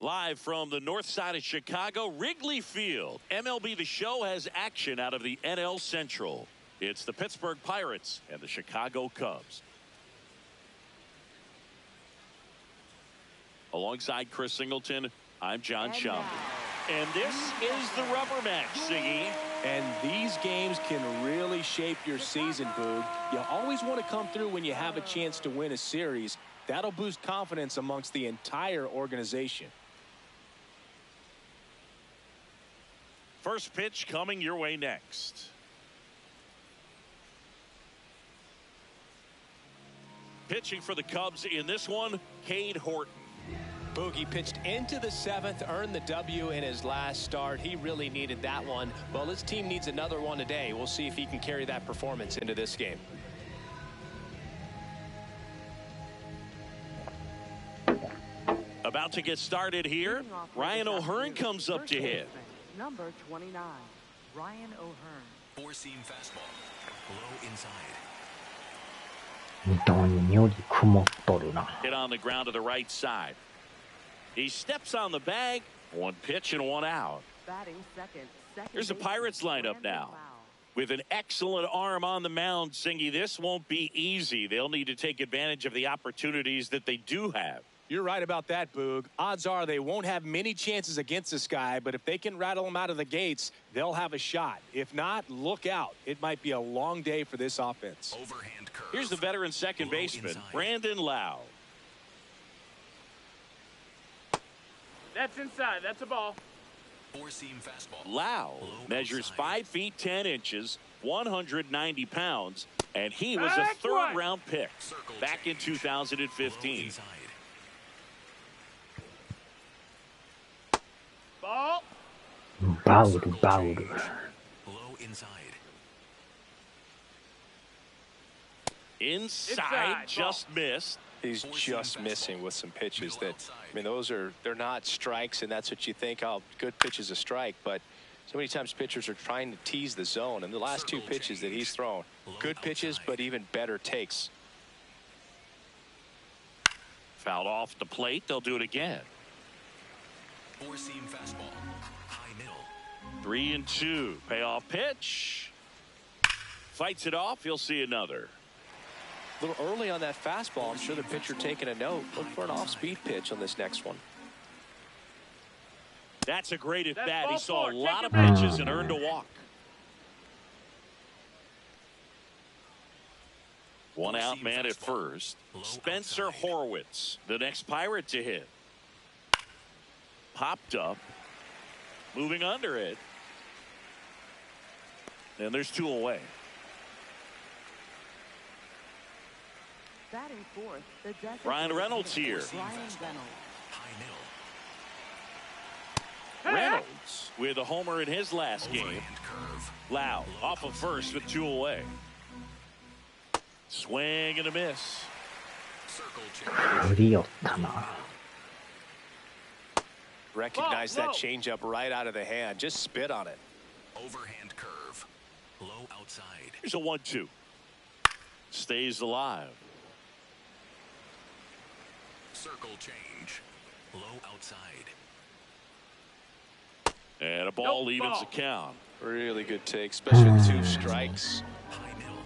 Live from the north side of Chicago, Wrigley Field. MLB The Show has action out of the NL Central. It's the Pittsburgh Pirates and the Chicago Cubs. Alongside Chris Singleton, I'm John Schaumburg. And this is the rubber match, Siggy. And these games can really shape your season, Boog. You always want to come through when you have a chance to win a series. That'll boost confidence amongst the entire organization. First pitch coming your way next. Pitching for the Cubs in this one, Cade Horton. Boogie pitched into the seventh, earned the W in his last start. He really needed that one. Well, his team needs another one today. We'll see if he can carry that performance into this game. About to get started here. Ryan O'Hearn comes up to hit. Number 29, Ryan O'Hearn. Four-seam fastball. Low inside. Hit on the ground to the right side. He steps on the bag. One pitch and one out. Batting second. Here's the Pirates lineup now. With an excellent arm on the mound, Singy, this won't be easy. They'll need to take advantage of the opportunities that they do have. You're right about that, Boog. Odds are they won't have many chances against this guy, but if they can rattle him out of the gates, they'll have a shot. If not, look out. It might be a long day for this offense. Overhand curve. Here's the veteran second baseman, Brandon Lau. That's inside. That's a ball. Four-seam fastball. Lau measures 5 feet 10 inches, 190 pounds, and he was a third-round pick back in 2015. Ball. Low inside. Inside, just missed. He's just missing with some pitches that, I mean, they're not strikes, and that's what you think, oh, good pitch is a strike, but so many times pitchers are trying to tease the zone, and the last two pitches that he's thrown, good pitches, but even better takes. Fouled off the plate. They'll do it again. Four-seam fastball. High middle. 3-2. Payoff pitch. Fights it off. You'll see another. A little early on that fastball. I'm sure the pitcher taking a note. Look for an off-speed pitch on this next one. That's a great at-bat. He saw a lot of pitches and earned a walk. One out man at first. Spencer Horwitz, the next Pirate to hit. Popped up. Moving under it. And there's 2 away. Batting fourth, the Ryan Reynolds here. Ryan Reynolds. High middle. Reynolds with a homer in his last game. Overhand curve. Lau off of first with 2 away. Swing and a miss. Circle change. Recognize that changeup right out of the hand. Just spit on it. Overhand curve. Low outside. Here's a 1-2. Stays alive. Circle change. Low outside. And a ball evens the count. Really good take, especially with 2 strikes. High middle.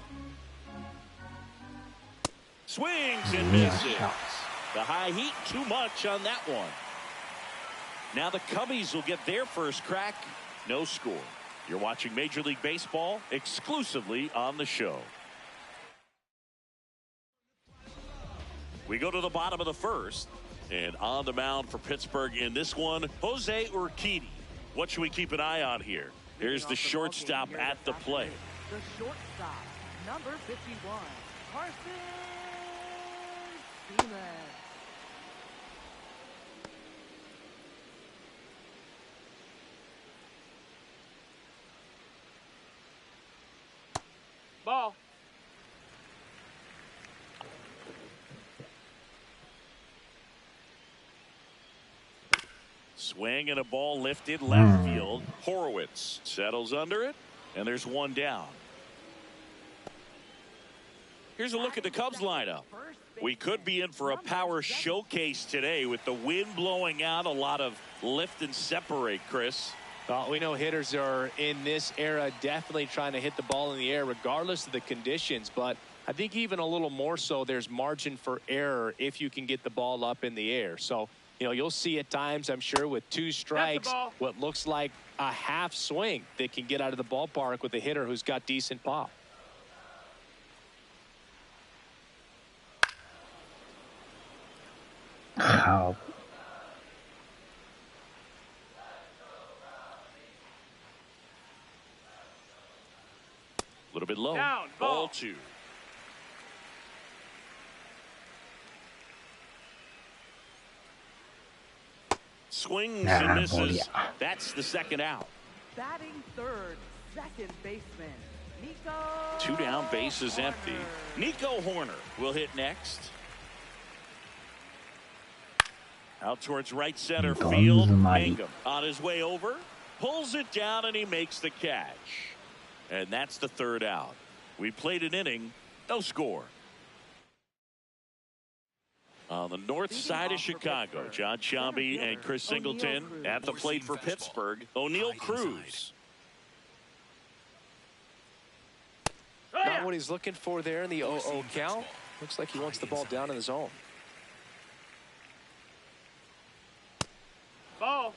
Swings and misses. The high heat, too much on that one. Now the Cubbies will get their first crack. No score. You're watching Major League Baseball exclusively on the show. We go to the bottom of the first. And on the mound for Pittsburgh in this one, Jose Urquidy. What should we keep an eye on here? Here's the shortstop at the plate. The shortstop, number 51, Carson Seaman. Ball. Swing and a ball lifted left field. Horwitz settles under it, and there's one down. Here's a look at the Cubs lineup. We could be in for a power showcase today with the wind blowing out, a lot of lift and separate, Chris. We know hitters are in this era definitely trying to hit the ball in the air regardless of the conditions, but I think even a little more so there's margin for error if you can get the ball up in the air. So, you know, you'll see at times, I'm sure, with 2 strikes, what looks like a half swing that can get out of the ballpark with a hitter who's got decent pop. A Wow. little bit low. Down, Ball ball. 2. Swings and misses. That's the second out. Batting third, second baseman, Nico. 2 down, bases empty. Horner. Nico Horner will hit next. Out towards right center field. Mangum on his way over. Pulls it down and he makes the catch. And that's the third out. We played an inning. No score. On the north side of Chicago, John Shambi and Chris Singleton at the plate for Pittsburgh. O'Neal Cruz. Not what he's looking for there in the 0-0 count. Looks like he wants the ball down in the zone. Ball.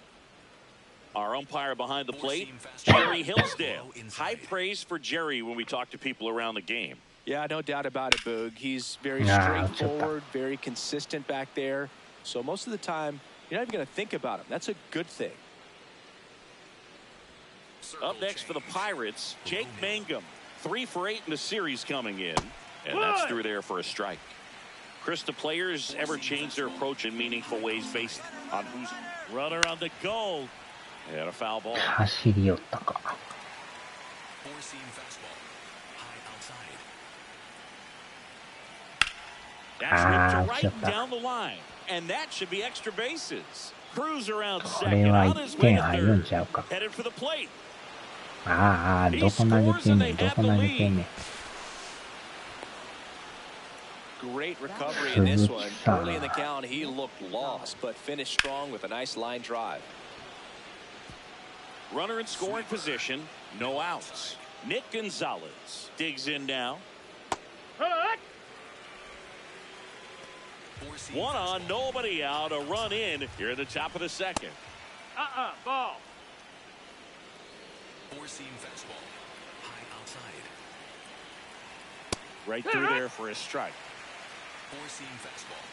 Our umpire behind the plate, Jerry Hillsdale. High praise for Jerry when we talk to people around the game. Yeah, no doubt about it, Boog. He's very straightforward, very consistent back there. So most of the time, you're not even going to think about him. That's a good thing. Up next for the Pirates, Jake Mangum. 3 for 8 in the series coming in. And that's through there for a strike. Chris, the players ever change their approach in meaningful ways based on who's runner on the goal? And a foul ball. 走り寄ったか。Four-seam fastball. High outside. That's ripped to right 来ちゃった。 down the line. And that should be extra bases. Cruz around これ second. は On 1 his way 点 to 入るん third. ちゃうか。Headed for the plate. ああ、どこ投げてんねん、どこ投げてんねん。 Great recovery in this one. Early in the count, he looked lost, but finished strong with a nice line drive. Runner in scoring position. No outs. Nick Gonzalez digs in now. Four-seam 1 on, nobody out. A run in here at the top of the second. Ball. Four-seam fastball. High outside. Right through there for a strike. Four-seam fastball.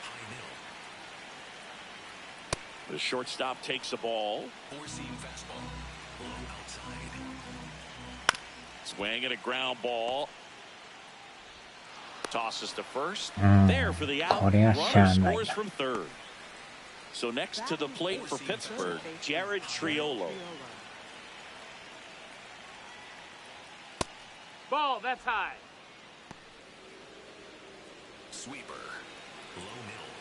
High middle. The shortstop takes the ball. Four-seam fastball. Low outside. Swing and a ground ball. Tosses to first. うん。 There for the out. これはしゃ Runner あない scores な。 from third. So next to the plate for Pittsburgh, Jared Triolo. Ball, that's high. Sweeper. Low middle.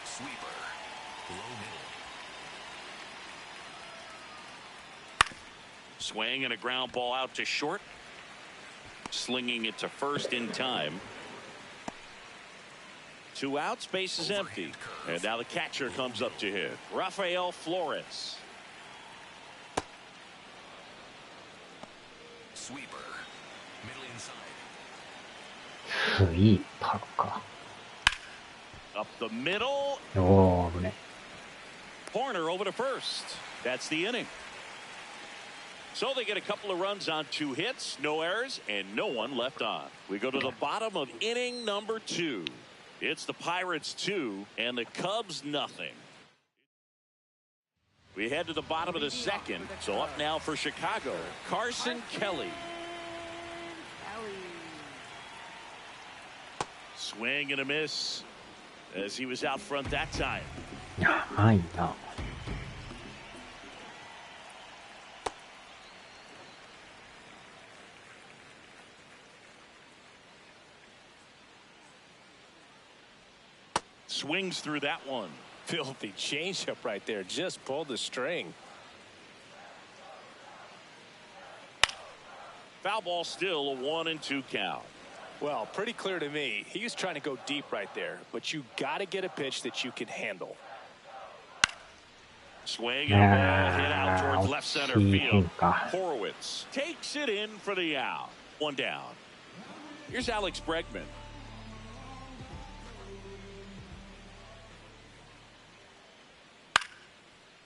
Sweeper. Low middle. Swing and a ground ball out to short. Slinging it to first in time. 2 outs, base is empty. And now the catcher comes up to hit. Rafael Flores. Sweeper. Middle inside. スイーパーか。 Up the middle. おー、危ね。 Horner over to first. That's the inning. So they get a couple of runs on 2 hits, no errors, and no one left on. We go to the bottom of inning number 2. It's the Pirates 2 and the Cubs nothing. We head to the bottom of the second. So up now for Chicago, Carson Kelly. Swing and a miss as he was out front that time. やばいな。Swings through that one. Filthy changeup right there. Just pulled the string. Foul ball, still a 1-2 count. Well, pretty clear to me. He was trying to go deep right there, but you got to get a pitch that you can handle. Swing and a ball hit out towards left center field. Horowitz takes it in for the out. One down. Here's Alex Bregman.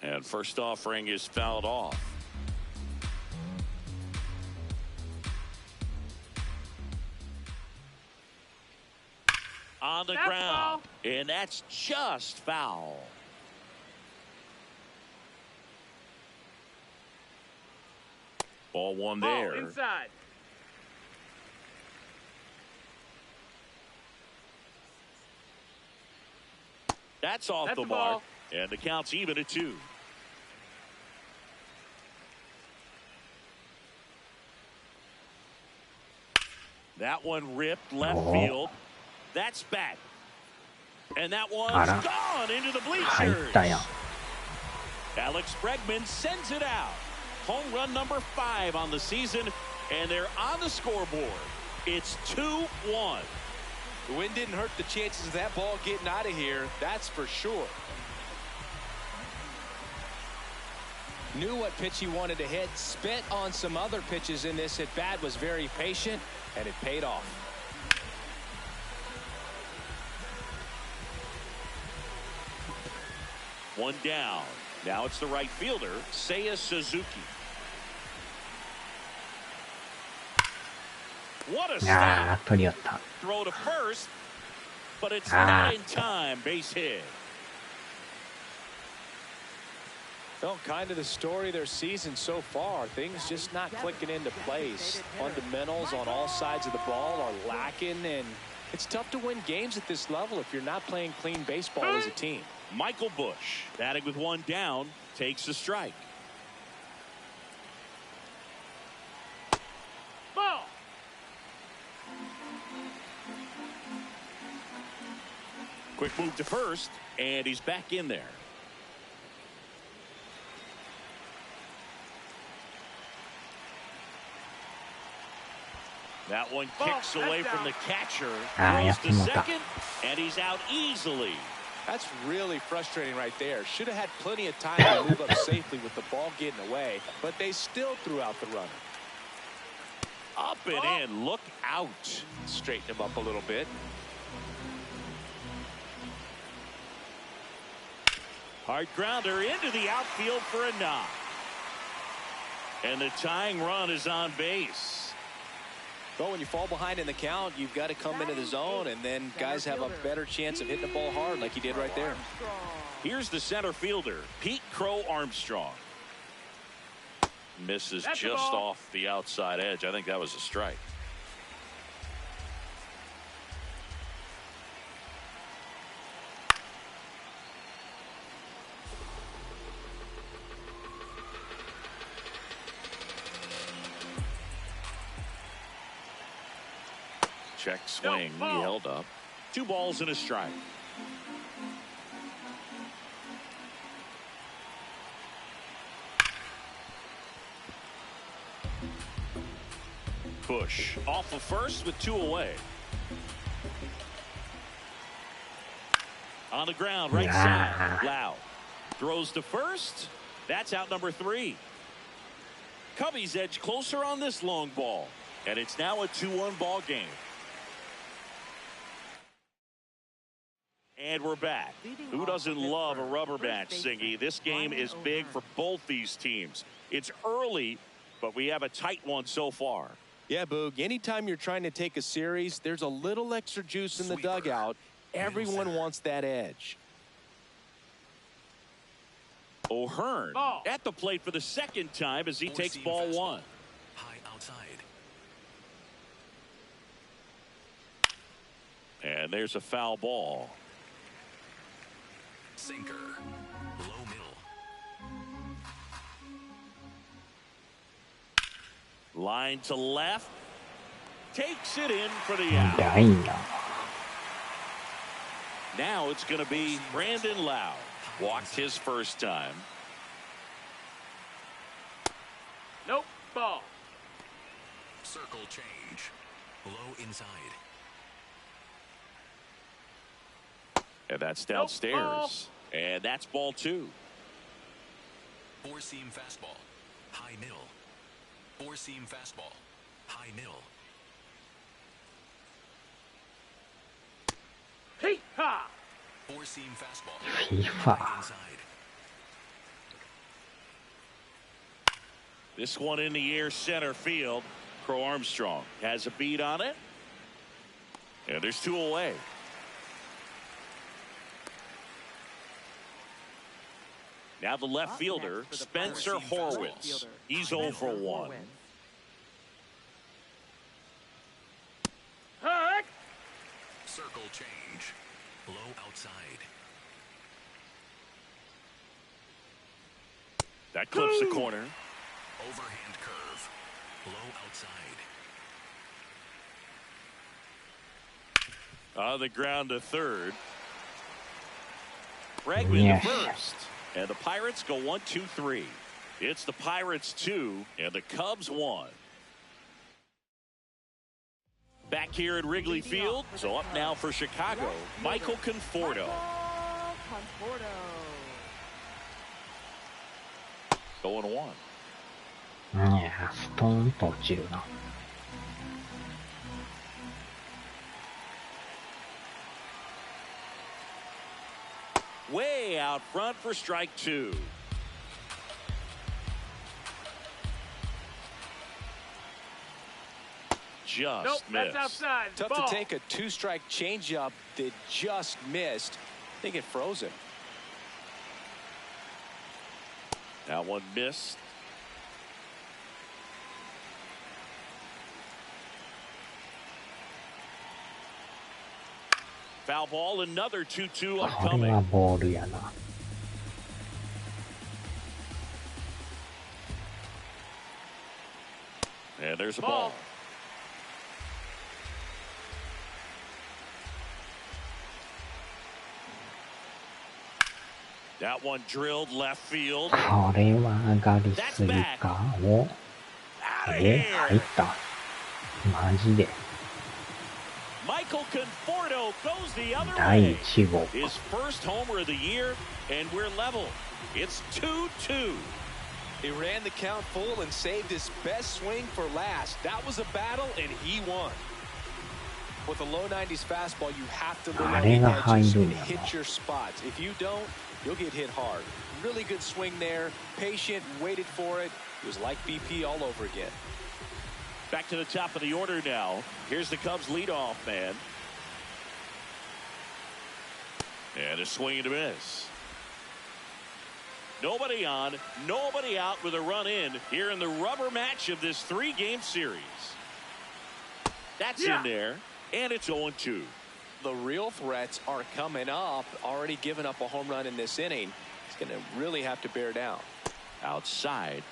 And first offering is fouled off. On the ground. And that's just foul. Ball one there. Inside. That's off the mark. And the count's even at 2. That one ripped left field. That's back. And that one's gone into the bleachers. Alex Bregman sends it out. Home run number 5 on the season, and they're on the scoreboard. It's 2-1. The wind didn't hurt the chances of that ball getting out of here, that's for sure. Knew what pitch he wanted to hit, spit on some other pitches in this at bat, was very patient, and it paid off. One down. Now it's the right fielder, Seiya Suzuki. What a stop. Throw to first, but it's not in time. Base hit. Well, kind of the story of their season so far. Things just not clicking into place. Fundamentals on all sides of the ball are lacking, and it's tough to win games at this level if you're not playing clean baseball as a team. Michael Busch, batting with one down, takes the strike. Ball. Quick move to first, and he's back in there. That one kicks away from the catcher. Throws to second, and he's out easily. That's really frustrating right there. Should have had plenty of time to move up safely with the ball getting away, but they still threw out the runner. Up and in. Look out. Straighten him up a little bit. Hard grounder into the outfield for a knock. And the tying run is on base. But when you fall behind in the count, you've got to come into the zone, and then guys have a better chance of hitting the ball hard like he did right there. Here's the center fielder, Pete Crow Armstrong. Misses just off the outside edge. I think that was a strike. Check swing. He held up. 2 balls and a strike. Busch off of first with 2 away. On the ground, right side. Lau throws to first. That's out number 3. Cubbies edge closer on this long ball, and it's now a 2-1 ball game. And we're back. Who doesn't love a rubber match, Singy? This game is big for both these teams. It's early, but we have a tight one so far. Yeah, Boog, anytime you're trying to take a series, there's a little extra juice in the dugout. Everyone wants that edge. O'Hearn at the plate for the second time as he takes ball 1. High outside. And there's a foul ball. Sinker. Low middle. Line to left. Takes it in for the out. Now it's going to be Brandon Lau. Walked his first time. Nope. Ball. Circle change. Low inside. And that's downstairs. Nope, and that's ball 2. Four-seam fastball. High middle. Four-seam fastball. High middle. Hey, ha! Four-seam fastball. FIFA. High inside. This one in the air center field. Crow Armstrong has a beat on it. And there's 2 away. Now the left fielder, Spencer Horwitz. He's 0 for 1. Heck! Circle change. Low outside. That clips the corner. Overhand curve. Low outside. On the ground to third. Bregman to first. And the Pirates go 1-2-3. It's the Pirates 2 and the Cubs 1. Back here at Wrigley Field. So up now for Chicago, Michael Conforto. 0-1. いや、ストーンと落ちるな。Way out front for strike 2. Just Nope, missed. that's outside. Tough Ball. to take a 2-strike changeup that just missed. I think it froze him. That one missed. Foul ball, another 2-2 これは upcoming. ボールやな。And there's a ball. That one drilled left field. これは上がりすぎか。お、 Out of 入 here. った。マジで。 Michael Conforto goes the other 第 way. 1号。 His first homer of the year, and we're level. It's 2-2. He ran the count full and saved his best swing for last. That was a battle, and he won. With a low 90s fastball, you have to look at the edges and hit your spots. If you don't, you'll get hit hard. Really good swing there. Patient, waited for it. It was like BP all over again. Back to the top of the order now. Here's the Cubs leadoff man. And a swing and a miss. Nobody on, nobody out with a run in here in the rubber match of this 3-game series. That's in there, and it's 0-2. The real threats are coming up. Already given up a home run in this inning. He's going to really have to bear down. Outside.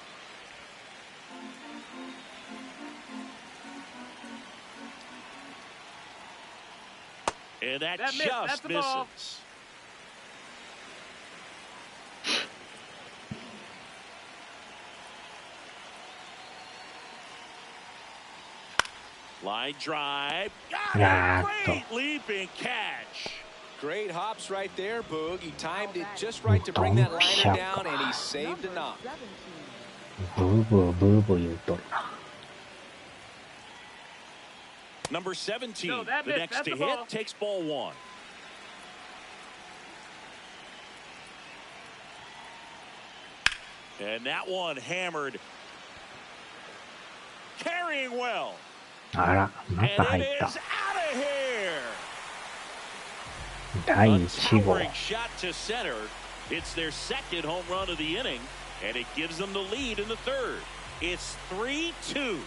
And that That's just the ball. misses. Line drive. Got it. Great leaping catch. Great hops right there, Boog. He timed it just right to bring that liner down, and he saved a knock. ブーブーブーブー言うとるな。 Number 17, No, that the missed. next That's to the hit, ball. takes ball 1. And that one hammered. Carrying well. あら、また And 入 it った。 is out of here. 第 A 1号。 towering shot to center. It's their second home run of the inning, and it gives them the lead in the third. It's 3-2.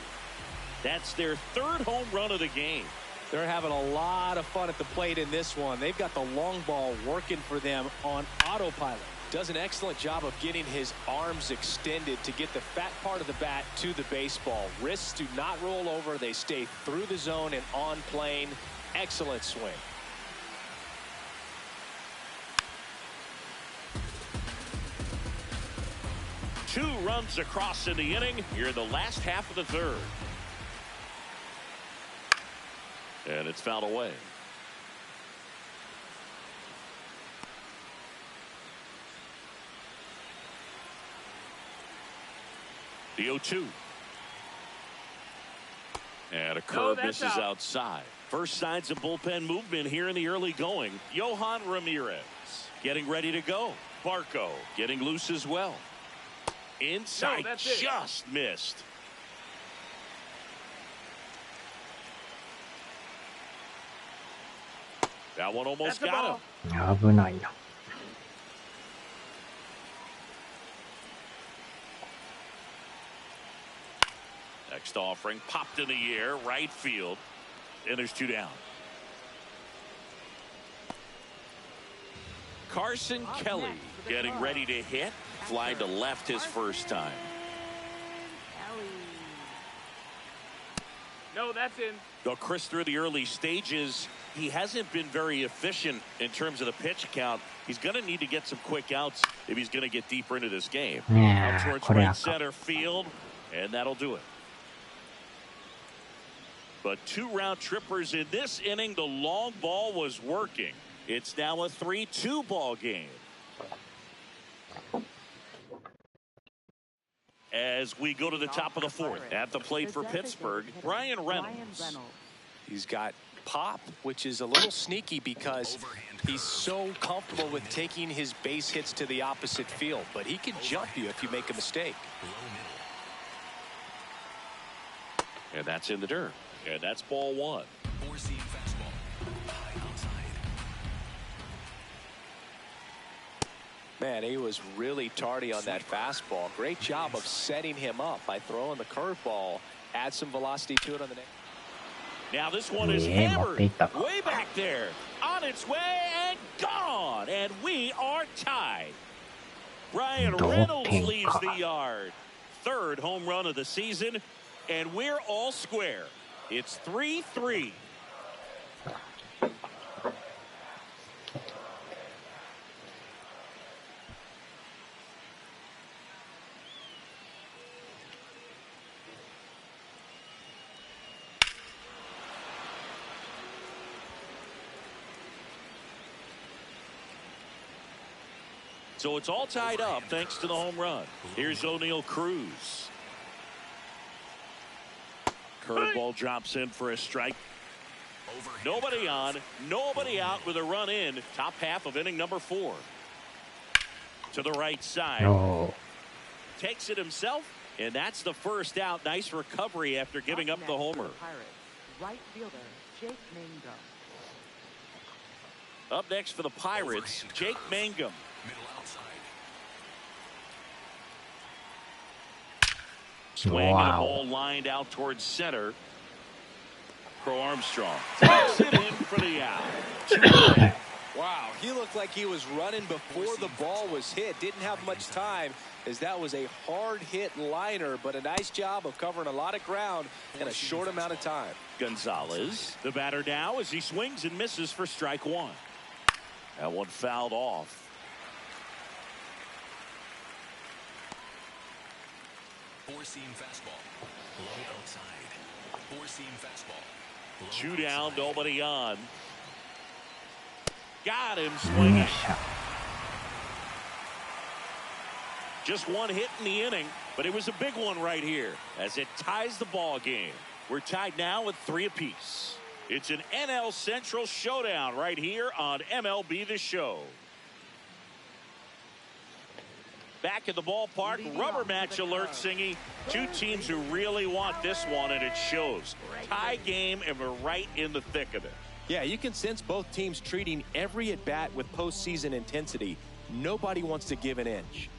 That's their third home run of the game. They're having a lot of fun at the plate in this one. They've got the long ball working for them on autopilot. Does an excellent job of getting his arms extended to get the fat part of the bat to the baseball. Wrists do not roll over. They stay through the zone and on plane. Excellent swing. 2 runs across in the inning here in the last half of the third. And it's fouled away. The 0-2. And a curve misses outside. First signs of bullpen movement here in the early going. Yohan Ramirez getting ready to go. Barco getting loose as well. Inside, just missed. That one almost got him. 危ないな。Next offering popped in the air, right field, and there's 2 down. Carson Kelly getting ready to hit. Fly to left his first time. No, that's in. Though Chris, through the early stages, he hasn't been very efficient in terms of the pitch count. He's going to need to get some quick outs if he's going to get deeper into this game. Out towards right center field, and that'll do it. But 2 round trippers in this inning. The long ball was working. It's now a 3-2 ball game. As we go to the top of the 4th, at the plate for Pittsburgh, Brian Reynolds. He's got pop, which is a little sneaky because he's so comfortable with taking his base hits to the opposite field, but he can jump you if you make a mistake. And that's in the dirt. And that's ball 1. 4-seam fastball. High outside. Man, he was really tardy on that fastball. Great job of setting him up by throwing the curveball. Add some velocity to it on the next. Now this one is hammered way back there. On its way and gone. And we are tied. Brian Reynolds leaves the yard. 3rd home run of the season. And we're all square. It's 3-3. So it's all tied up thanks to the home run. Here's O'Neal Cruz. Curveball drops in for a strike. Nobody on, nobody out with a run in. Top half of inning number 4. To the right side. No. Takes it himself, and that's the first out. Nice recovery after giving up the homer. Right fielder, Jake Mangum. Up next for the Pirates, Jake Mangum. Middle outside. Swing and a ball lined out towards center. Crow Armstrong takes it in for the out. Wow, he looked like he was running before the ball was hit. Didn't have much time as that was a hard hit liner, but a nice job of covering a lot of ground in a short amount of time. Gonzalez, the batter now as he swings and misses for strike 1. That one fouled off. Four-seam fastball. Low outside. Four-seam fastball. Low 2 down, outside. nobody on. Got him swinging. Just one hit in the inning, but it was a big one right here as it ties the ball game. We're tied now with 3 apiece. It's an NL Central showdown right here on MLB The Show. Back at the ballpark, rubber match alert, Singy. 2 teams who really want this one, and it shows. Tie game, and we're right in the thick of it. Yeah, you can sense both teams treating every at-bat with postseason intensity. Nobody wants to give an inch.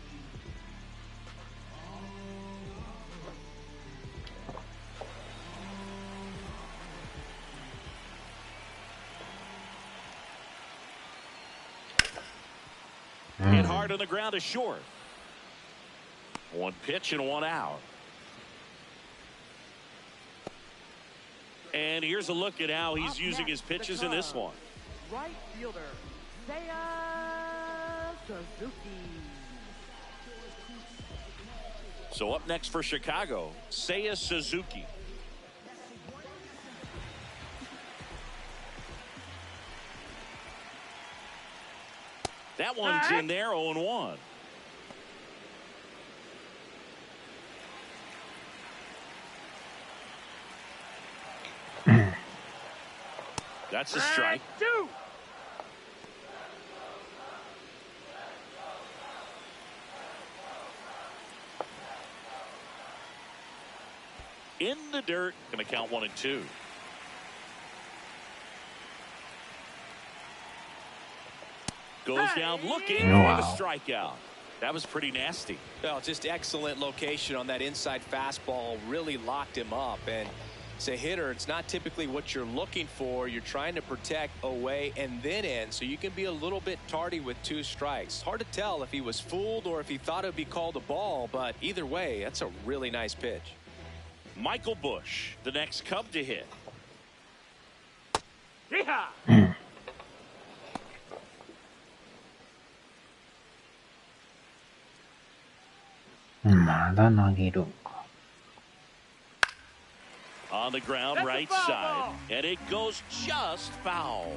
Hit hard on the ground is short. 1 pitch and 1 out. And here's a look at how he's using his pitches in this one. Right fielder, Seiya Suzuki. So up next for Chicago, Seiya Suzuki. That one's in there, 0-1. That's a strike. Two. In the dirt, going to count 1-2. Goes down looking for the strikeout. That was pretty nasty. Well, just excellent location on that inside fastball. Really locked him up. And as a hitter, it's not typically what you're looking for. You're trying to protect away and then in, so you can be a little bit tardy with 2 strikes. Hard to tell if he was fooled or if he thought it would be called a ball, but either way, that's a really nice pitch. Michael Busch, the next Cub to hit. Yeehaw! まだ投げるんか。 On the ground, That's right a foul side, ball. and it goes just foul.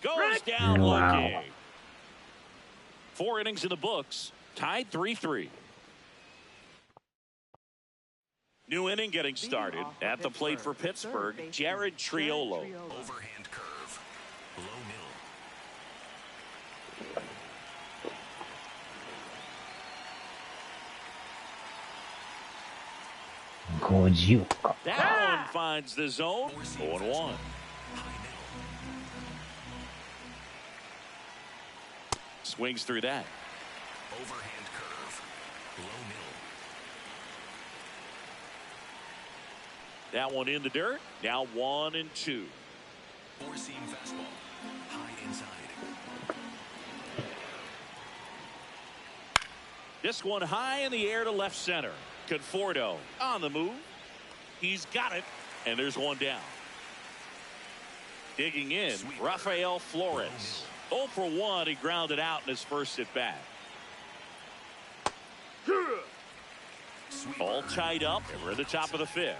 Goes down Wow. looking. 4 innings in the books, tied 3-3. New inning getting started. At the plate for Pittsburgh, Jared Triolo. Overhand curve. Low middle. 50か。 That one finds the zone. 0-1. Swings through that. Overhand curve. Low middle. That one in the dirt. Now 1-2. Four-seam fastball. High inside. This one high in the air to left center. Conforto on the move. He's got it. And there's one down. Digging in, Rafael Flores. 0 for 1. He grounded out in his first at bat. All tied up, and we're at the top of the 5th.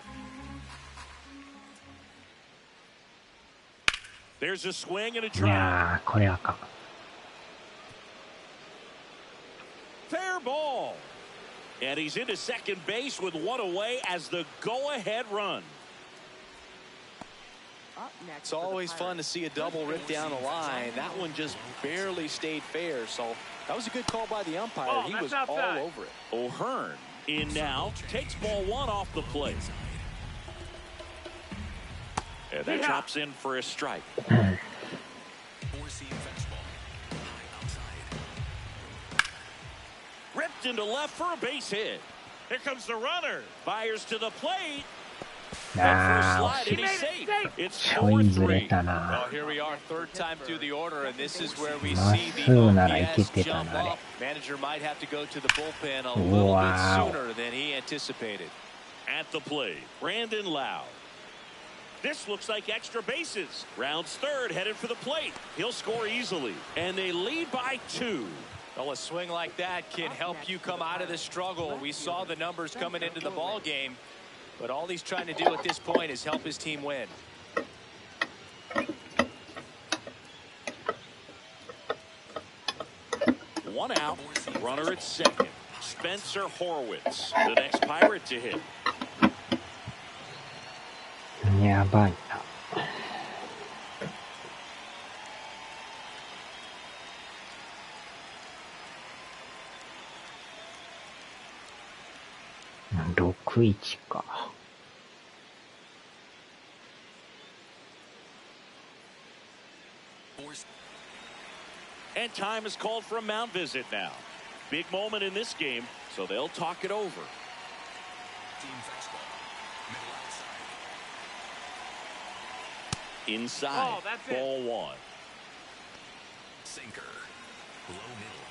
There's a swing and a い drive. やー、これあかん。 Fair ball. And he's into second base with 1 away as the go-ahead run. Up next It's for the always fun to Pirates. see a double rip down the line. That one just barely stayed fair, so that was a good call by the umpire. Oh, He that's was outside. all over it. O'Hearn in now, takes ball 1 off the plate. And that Yeah. drops in for a strike. Four-seam fastball. High outside. Ripped into left for a base hit. Here comes the runner. Fires to the plate. Ah, Slide and He he's made safe. it safe. It's ちょいずれ 4-3. たな。 Well, here we are, third time through the order, and this is where we まっ see す the ぐならいけ OPS てた jump な、あれ。 up. Manager might have to go to the bullpen a little Wow. bit sooner than he anticipated. At the plate, Brandon Lau. This looks like extra bases. Rounds third, headed for the plate. He'll score easily. And they lead by 2. Well, a swing like that can help you come out of the struggle. We saw the numbers coming into the ball game, but all he's trying to do at this point is help his team win. One out, runner at second. Spencer Horwitz, the next Pirate to hit. やばいな。6-1か。 And time is called for a mound visit now. Big moment in this game, so they'll talk it over. Team fastball. Middle outside. Inside, Oh, that's it. ball 1. Sinker. Low middle.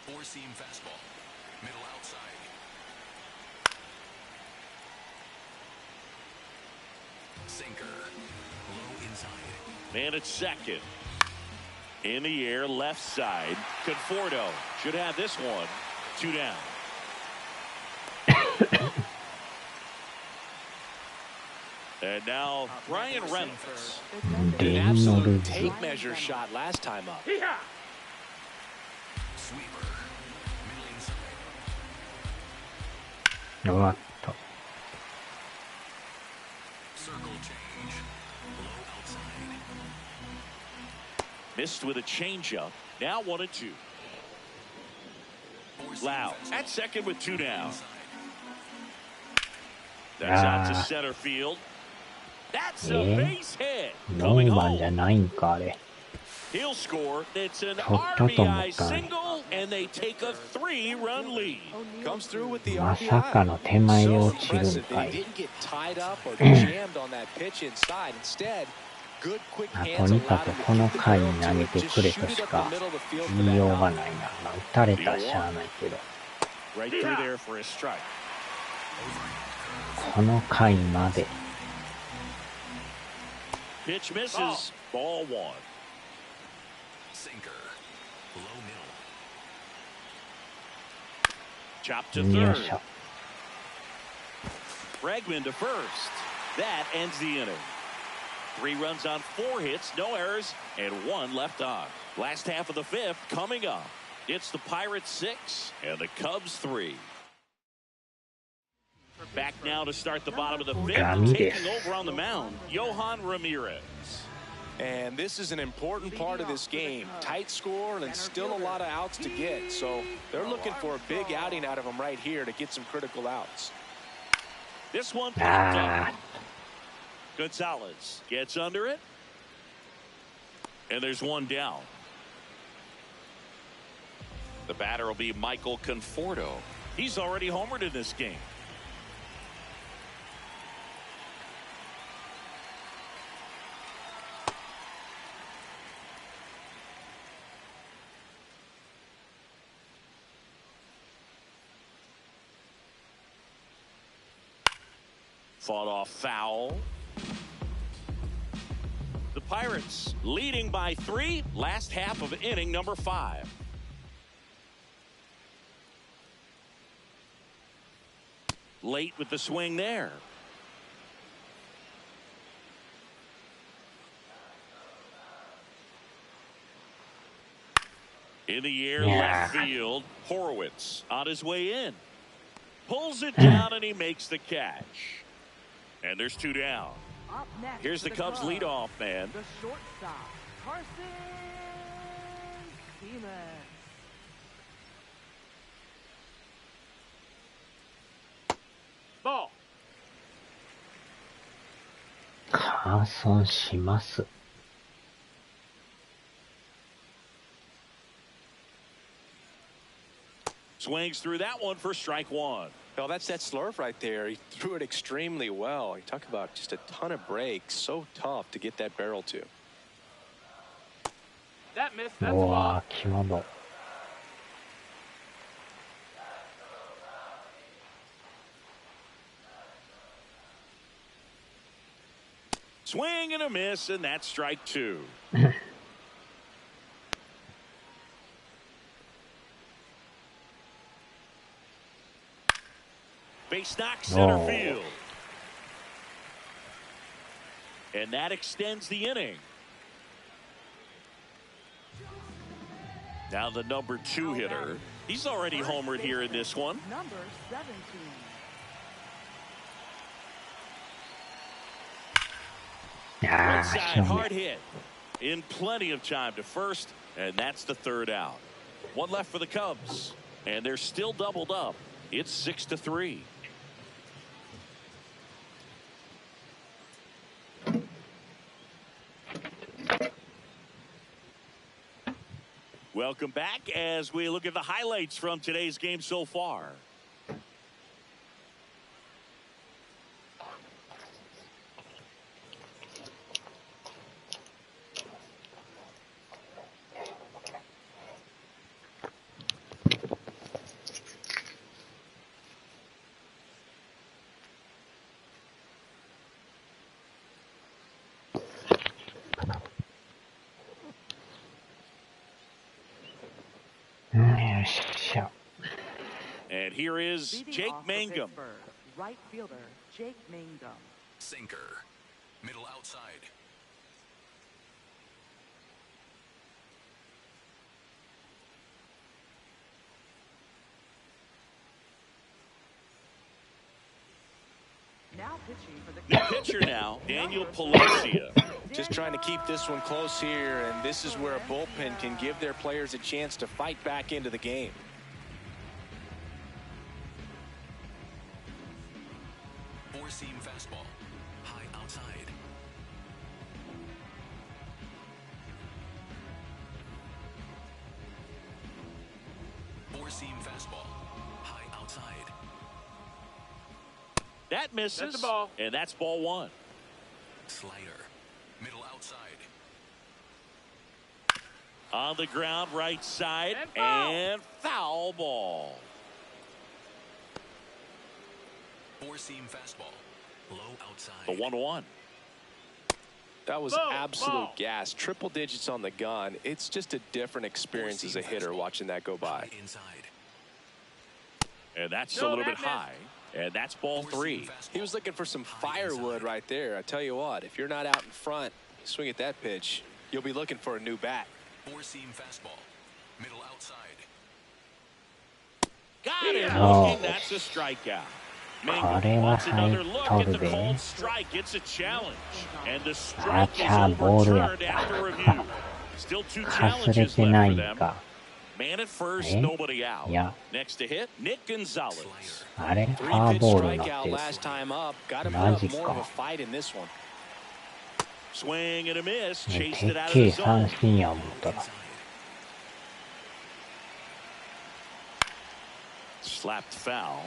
Four-seam fastball. Middle outside. Sinker. Low inside. Man at second. In the air, left side. Conforto should have this one. 2 down. And now Brian Reynolds. An absolute tape measure shot last time up. Sweeper. Middle inside. うわっと。 Circle change. Low outside. Missed with a changeup. Now 1-2. Lau at second with 2 down. That's out to center field. That's a base hit. ノーマンじゃないんかあれ。 He'll score. It's an RBI single, and they take a 3-run lead. Comes through with the まさか RBI. の手前で So 落ちるん impressive か that い。 he didn't get tied up or jammed on that pitch inside. Instead, good quick と hands にか allowed く him to この get the 回 barrel に投 to げ it, て just くれ shoot と it し up か the middle of the field for 言い that ようが out. ないな。まあ、打たれたらしゃあないけど、 Right through there for a strike. この回まで。 Pitch misses. Ball 1. Sinker. Low middle. Chop to よい third. しょ。 Bregman to first. That ends the inning. 3 runs on 4 hits, no errors, and 1 left on. Last half of the 5th coming up. It's the Pirates 6 and the Cubs 3. Back now to start the bottom of the 5th, taking over on the mound, Yohan Ramirez. And this is an important part of this game. Tight score and still a lot of outs to get. So they're looking for a big outing out of him right here to get some critical outs. This one popped up. Gonzalez gets under it. And there's 1 down. The batter will be Michael Conforto. He's already homered in this game. Fought off foul. The Pirates leading by 3, last half of inning number 5. Late with the swing there. In the air, left field. Horowitz on his way in. Pulls it down and he makes the catch. And there's 2 down. Up next Here's the Cubs leadoff man. The shortstop, Carson Siemens. Ball. カーソンします。 Swings through that one for strike 1. Well, that's that slurve right there. He threw it extremely well. You talk about just a ton of breaks. So tough to get that barrel to. That missed. That's う a わ ball. ー、際どい。 Swing and a miss, and that's strike 2. Base knock center field. And that extends the inning. Now the number 2 hitter. He's already homered here in this one. Number 17. Ah, Inside, hard hit. In plenty of time to first, and that's the 3rd out. 1 left for the Cubs, and they're still doubled up. It's 6-3. Welcome back as we look at the highlights from today's game so far. っしゃ。 And here is Leading Jake off for Mangum. Pittsburgh, right fielder Jake Mangum. Sinker. Middle outside. Now pitching for the The pitcher now, Daniel Palencia. Just trying to keep this one close here, and this is where a bullpen can give their players a chance to fight back into the game. Four-seam fastball. High outside. Four-seam fastball. High outside. That misses. That's the ball. And that's ball one. Slider. Middle outside. On the ground, right side, And foul. and foul ball. Four-seam fastball. Low outside. The 1-1. That was Ball, absolute ball. gas. Triple digits on the gun. It's just a different experience as a hitter watching that go by. High inside. And that's a No, little that bit missed. high. And that's ball Four-seam three. fastball. He was looking for some High firewood inside. right there. I tell you what, if you're not out in front, swing at that pitch, you'll be looking for a new bat. Four-seam fastball. Middle outside. Got him Oh. looking. That's a strikeout. これ Mangum は wants 入 another っ look と at る the で。 called strike. It's a challenge. And the あ strike ち is ゃボールやっ overturned た。 after review. Still two かすれ challenges てな left い for them. んか。 Man at first, え nobody out. いや、 Next to hit, Nick Gonzalez. Slider. あれフ Three ァー pitch ボールになっ strikeout てる。 last time up. Got to put マ up ジ more of a か。 fight in this one. Swing and a miss. て Chased っ it out of きり the 三 zone. 振や思ったら。 Inside. Slapped foul.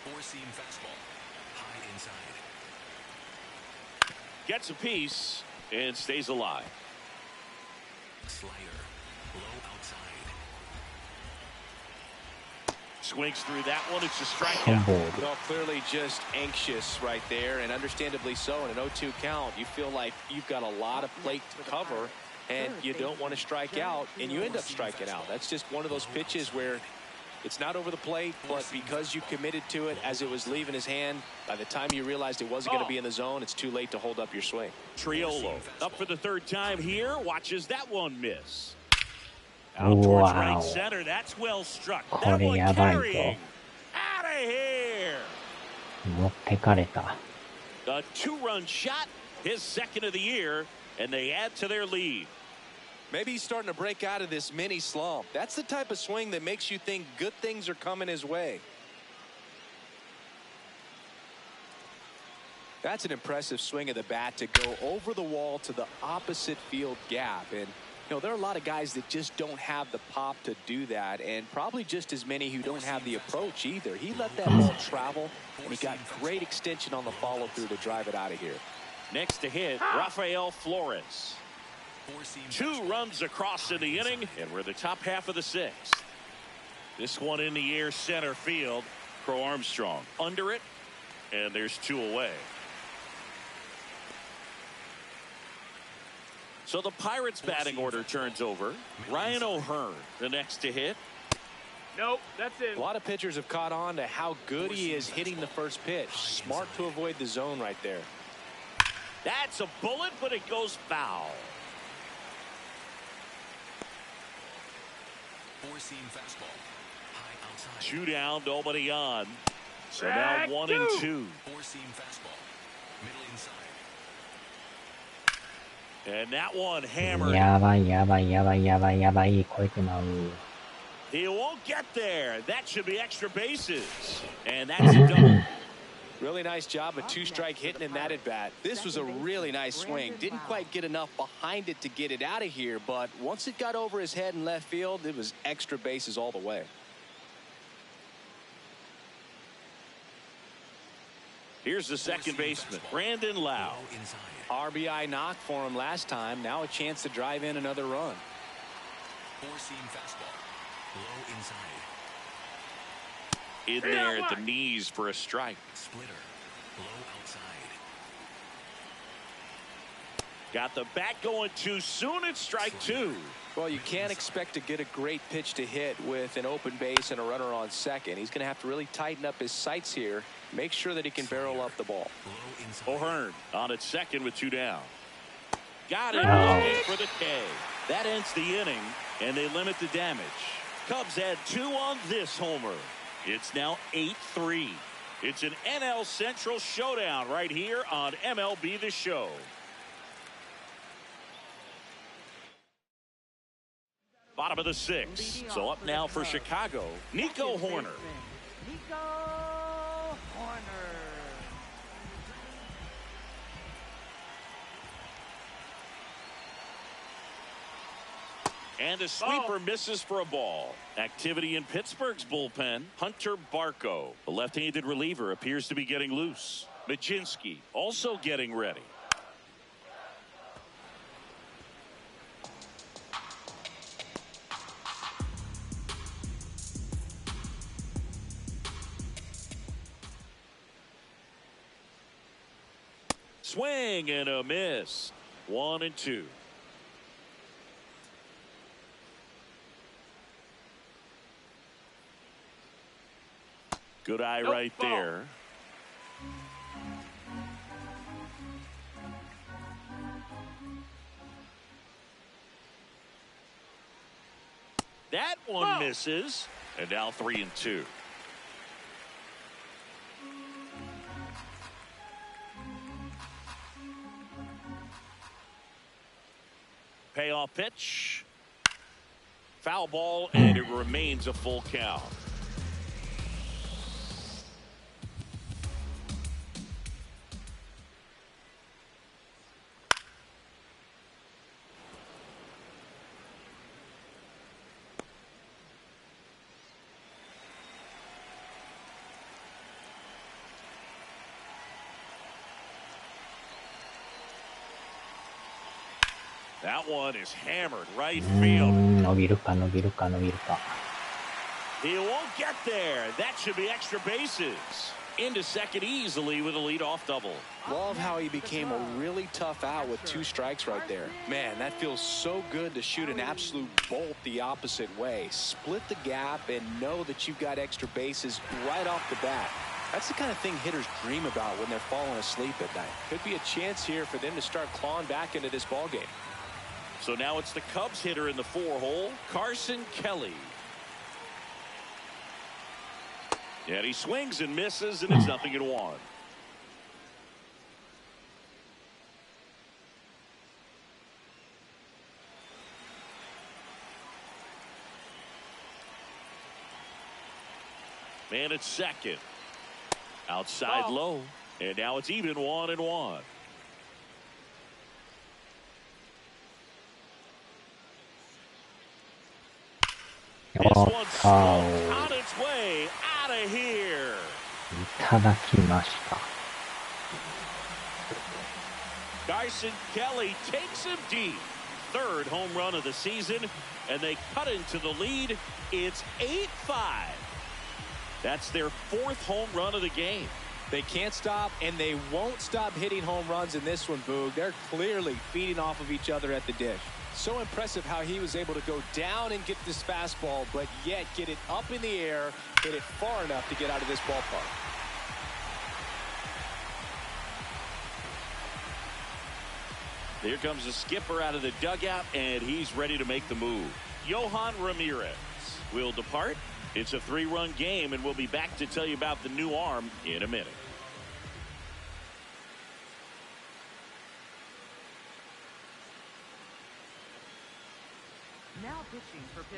Four-seam fastball. High inside. Gets a piece and stays alive. Slider. Low outside. Swings through that one. It's a フォ strikeout. ボール。 Well, clearly just anxious right there, and understandably so. In an 0-2 count, you feel like you've got a lot of plate to cover, and you don't want to strike out, and you end up striking out. That's just one of those pitches where it's not over the plate, but because you committed to it as it was leaving his hand, by the time you realized it wasn't going to be in the zone, it's too late to hold up your swing. Triolo up for the third time here. Watches that one miss. Out towards right Wow. center. That's well struck. こ That れ one やばいぞ。 carrying. Out of here. 持ってかれた。 A two-run shot. His second of the year. And they add to their lead. Maybe he's starting to break out of this mini slump. That's the type of swing that makes you think good things are coming his way. That's an impressive swing of the bat to go over the wall to the opposite field gap. And, you know, there are a lot of guys that just don't have the pop to do that, and probably just as many who don't have the approach either. He let that ball travel, and he got great extension on the follow-through to drive it out of here. Next to hit, Rafael Flores. Four-seam Two fastball. runs across in the inning, and we're the top half of the sixth. This one in the air center field. Crow Armstrong under it, and there's two away. So the Pirates batting order turns over. Ryan O'Hearn, the next to hit. Nope, that's in. A lot of pitchers have caught on to how good he is hitting the first pitch. Smart to avoid the zone right there. That's a bullet, but it goes foul. Four-seam fastball. High outside. Two down, nobody on. So Back now 1 two. and 2. Four-seam fastball. Middle inside. And that one hammered. やばいやばいやばいやばいやばい。超えてまう。 He won't get there. That should be extra bases. And that's a double. Really nice job of two-strike hitting in that at-bat. This was a really nice swing. Didn't quite get enough behind it to get it out of here, but once it got over his head in left field, it was extra bases all the way. Here's the second baseman, Brandon Lau. Low inside. RBI knock for him last time. Now a chance to drive in another run. Four-seam fastball. Low inside. In there at the knees for a strike. Splitter. Low outside. Got the bat going too soon. It's strike two. Well, you can't expect to get a great pitch to hit with an open base and a runner on second. He's going to have to really tighten up his sights here. Make sure that he can barrel up the ball. O'Hearn on at second with two down. Got it. Looking for the K. That ends the inning, and they limit the damage. Cubs had two on this homer. It's now 8-3. It's an NL Central showdown right here on MLB The Show. Bottom of the sixth. So up now for Chicago, Nico Hoerner. Nico Hoerner. And a sweeper misses for a ball. Activity in Pittsburgh's bullpen. Hunter Barco, the left-handed reliever, appears to be getting loose. Majinski also getting ready. Swing and a miss. 1-2. Good eye right there. That one misses. And now 3-2. Payoff pitch. Foul ball, and it remains a full count. That one is hammered right field. 伸びるか伸びるか伸びるか。 He won't get there. That should be extra bases. Into second easily with a leadoff double. Love how he became a really tough out with 2 strikes right there. Man, that feels so good to shoot an absolute bolt the opposite way. Split the gap and know that you've got extra bases right off the bat. That's the kind of thing hitters dream about when they're falling asleep at night. Could be a chance here for them to start clawing back into this ballgame. So now it's the Cubs hitter in the 4-hole, Carson Kelly. And he swings and misses, and it's 0-1. Man at second. Outside low. And now it's even 1-1. This one's slow on its way out of here. いただきました。 Carson Kelly takes him deep. 3rd home run of the season, and they cut into the lead. It's 8-5. That's their 4th home run of the game. They can't stop, and they won't stop hitting home runs in this one, Boog. They're clearly feeding off of each other at the dish. So impressive how he was able to go down and get this fastball, but yet get it up in the air, hit it far enough to get out of this ballpark. Here comes the skipper out of the dugout, and he's ready to make the move. Yohan Ramirez will depart. It's a 3-run game, and we'll be back to tell you about the new arm in a minute.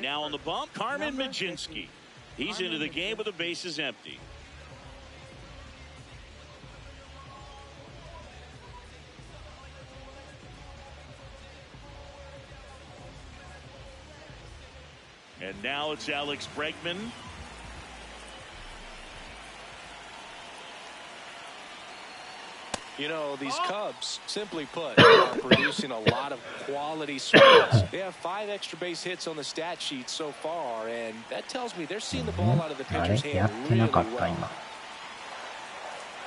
Now on the bump, Carmen Majinski. He's into the game with the bases empty. And now it's Alex Bregman. You know, these Cubs, simply put, are producing a lot of quality swings. They have 5 extra base hits on the stat sheet so far, and that tells me they're seeing the ball out of the pitcher's hand really well.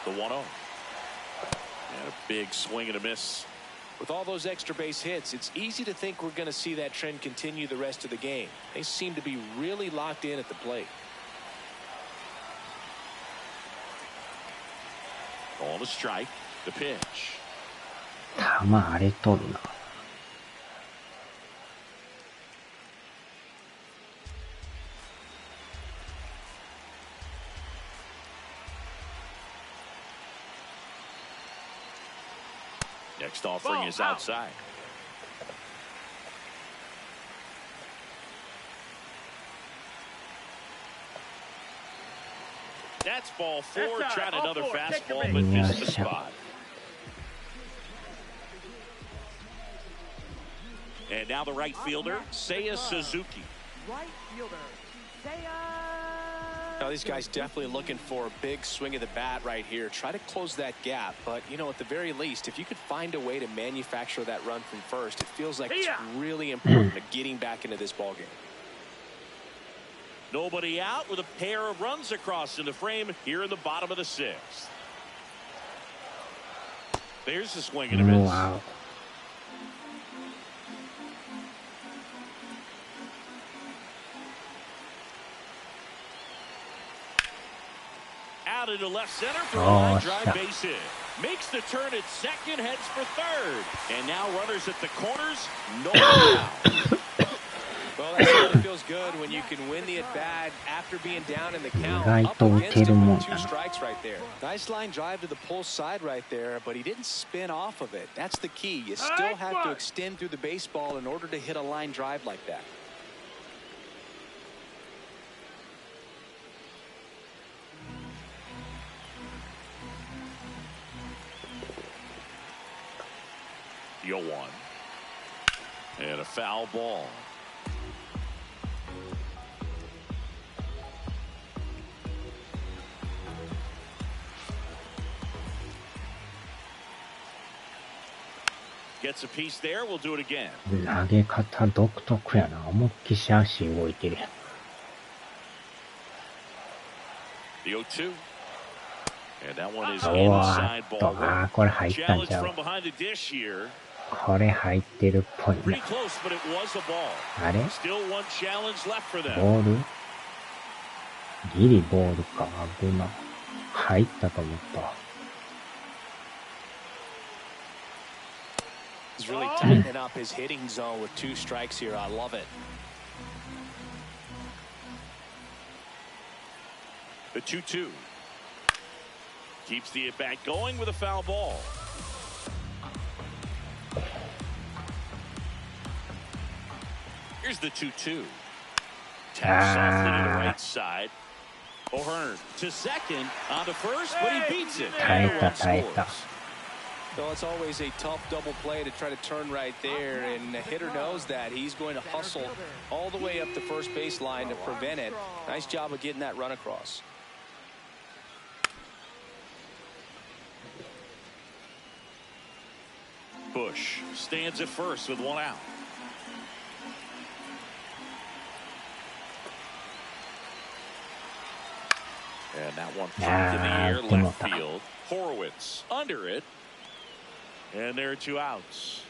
The 1-0. And a big swing and a miss. With all those extra base hits, it's easy to think we're going to see that trend continue the rest of the game. They seem to be really locked in at the plate. On a strike, the pitch. 球荒れとるな。Next offering is outside. That's ball 4. Trying another fastball, but missed the spot. And now the right fielder, Seiya Suzuki. Right fielder, Seiya. Now these guys definitely looking for a big swing of the bat right here. Try to close that gap, but you know, at the very least, if you could find a way to manufacture that run from first, it feels like it's really important to getting back into this ball game. Nobody out with a pair of runs across in the frame here in the bottom of the 6th. There's the swing and a miss. Wow. Out into left center for a line drive base hit. Makes the turn at second, heads for third. And now runners at the corners, no one out. Well, that certainly feels good when you can win the at-bat after being down in the count. Up against it with 2 strikes right there. Nice line drive to the pull side right there, but he didn't spin off of it. That's the key. You still have to extend through the baseball in order to hit a line drive like that. The 0-1. And a foul ball. Gets a piece there. We'll do it again. 投げ方独特やな。思いっきし足動いてるやん。The 0-2. And that one is お inside ーっと、ball one. これ入ったん Challenge ちゃう。 from behind the dish here. これ入ってるっぽい Pretty な。 close, but it was a ball. あれ Still one challenge left for ボ them. ールギリボールか。危な。入ったと思ったわ。He's really tightening up his hitting zone with 2 strikes here. I love it. The 2-2. Keeps the at-bat going with a foul ball. Here's the 2-2. Taps softly to the right side. O'Hearn to second on to first, but he beats it. And the run scores. Well, it's always a tough double play to try to turn right there, and the hitter knows that. He's going to hustle all the way up the first baseline to prevent it. Nice job of getting that run across. Bush stands at first with 1 out. And that one popped in the air left field. Horowitz under it. And there are 2 outs.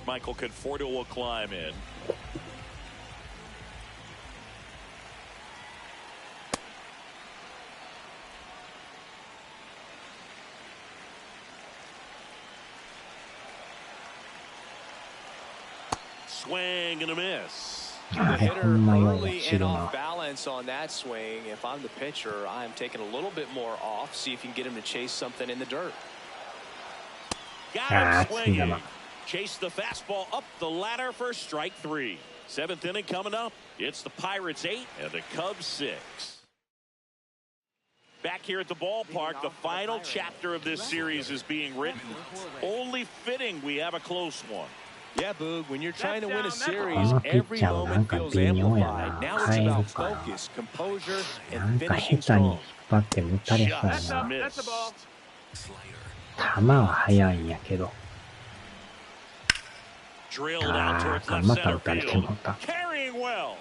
Michael Conforto will climb in. Swing and a miss. The hitter early and off balance on that swing. If I'm the pitcher, I'm taking a little bit more off. See if you can get him to chase something in the dirt. Got him swinging. Chase the fastball up the ladder for strike 3. 7th inning coming up. It's the Pirates 8 and the Cubs 6. Back here at the ballpark, the final chapter of this series is being written. Only fitting we have a close one. Yeah, Boog, when you're trying to win a series, every moment feels amplified. Now it's about focus, composure, and finishing strong. Just missed. 球は速いんやけど。Drilled out towards left center field. Carrying well.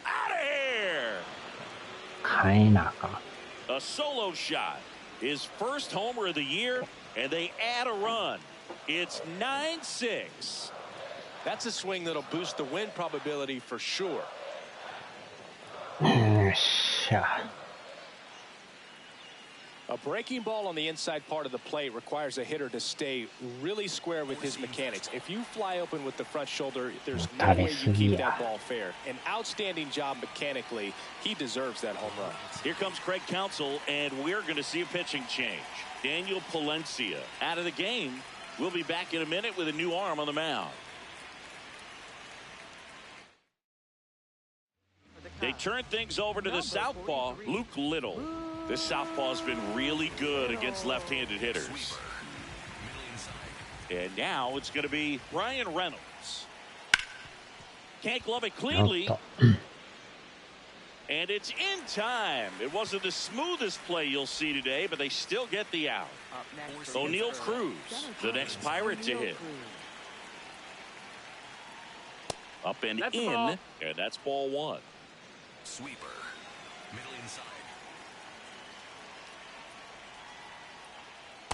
Out of here. 変えなあかん。A solo shot. His first homer of the year, and they add a run. It's 9-6. That's a swing that'll boost the win probability for sure. よっしゃ。 A breaking ball on the inside part of the plate requires a hitter to stay really square with his mechanics. If you fly open with the front shoulder, there's no way you keep that ball fair. An outstanding job mechanically. He deserves that home run. Here comes Craig Counsell, and we're going to see a pitching change. Daniel Palencia out of the game. We'll be back in a minute with a new arm on the mound. They turn things over to the southpaw, Luke Little. This southpaw's been really good against left-handed hitters. And now it's going to be Brian Reynolds. Can't glove it cleanly. And it's in time. It wasn't the smoothest play you'll see today, but they still get the out. O'Neal Cruz, the next Pirate to hit. Up and in, and that's ball one. Sweeper. Middle inside.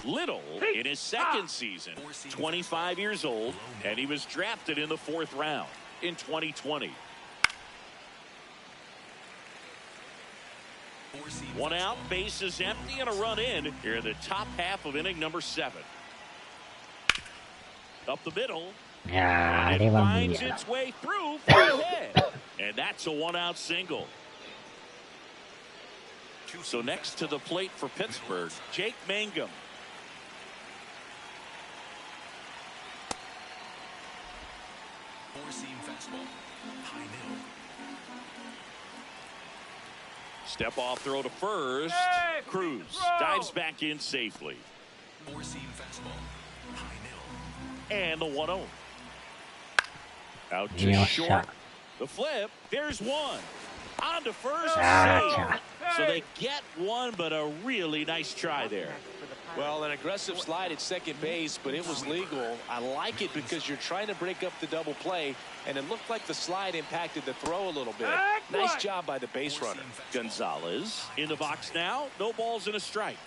Little in his second season, 25 years old, and he was drafted in the 4th round in 2020. 1 out, bases empty, and a run in here in the top half of inning number 7. Up the middle, and it finds its way through for the head, and that's a 1-out single. So next to the plate for Pittsburgh, Jake Mangum. Four-seam fastball. High middle. Step off throw to first. Cruz dives back in safely. Four-seam fastball. High middle. And the 1-0. Out to short. The flip. There's one. On to first. Save. So they get one, but a really nice try there. Well, an aggressive slide at second base, but it was legal. I like it because you're trying to break up the double play, and it looked like the slide impacted the throw a little bit. Nice job by the base runner. Gonzalez in the box now. No balls and a strike.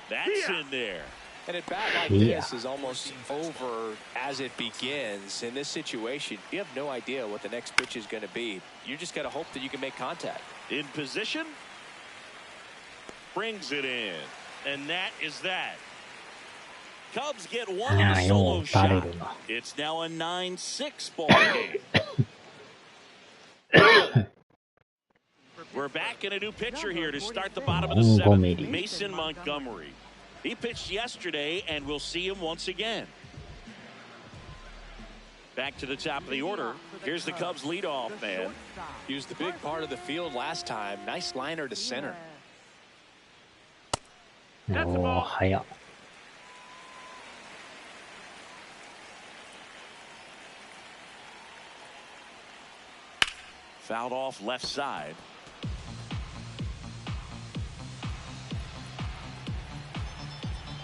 That's in there. And a bat like this is almost over as it begins. In this situation, you have no idea what the next pitch is going to be. You just got to hope that you can make contact. In position. Brings it in. And that is that. Cubs get one in a solo shot. It's now a 9-6 ball game. We're back in a new pitcher here to start the bottom of the 7th. Mason Montgomery. He pitched yesterday, and we'll see him once again. Back to the top of the order. Here's the Cubs leadoff man. Used the big part of the field last time. Nice liner to center. Oh, high up. Fouled off left side.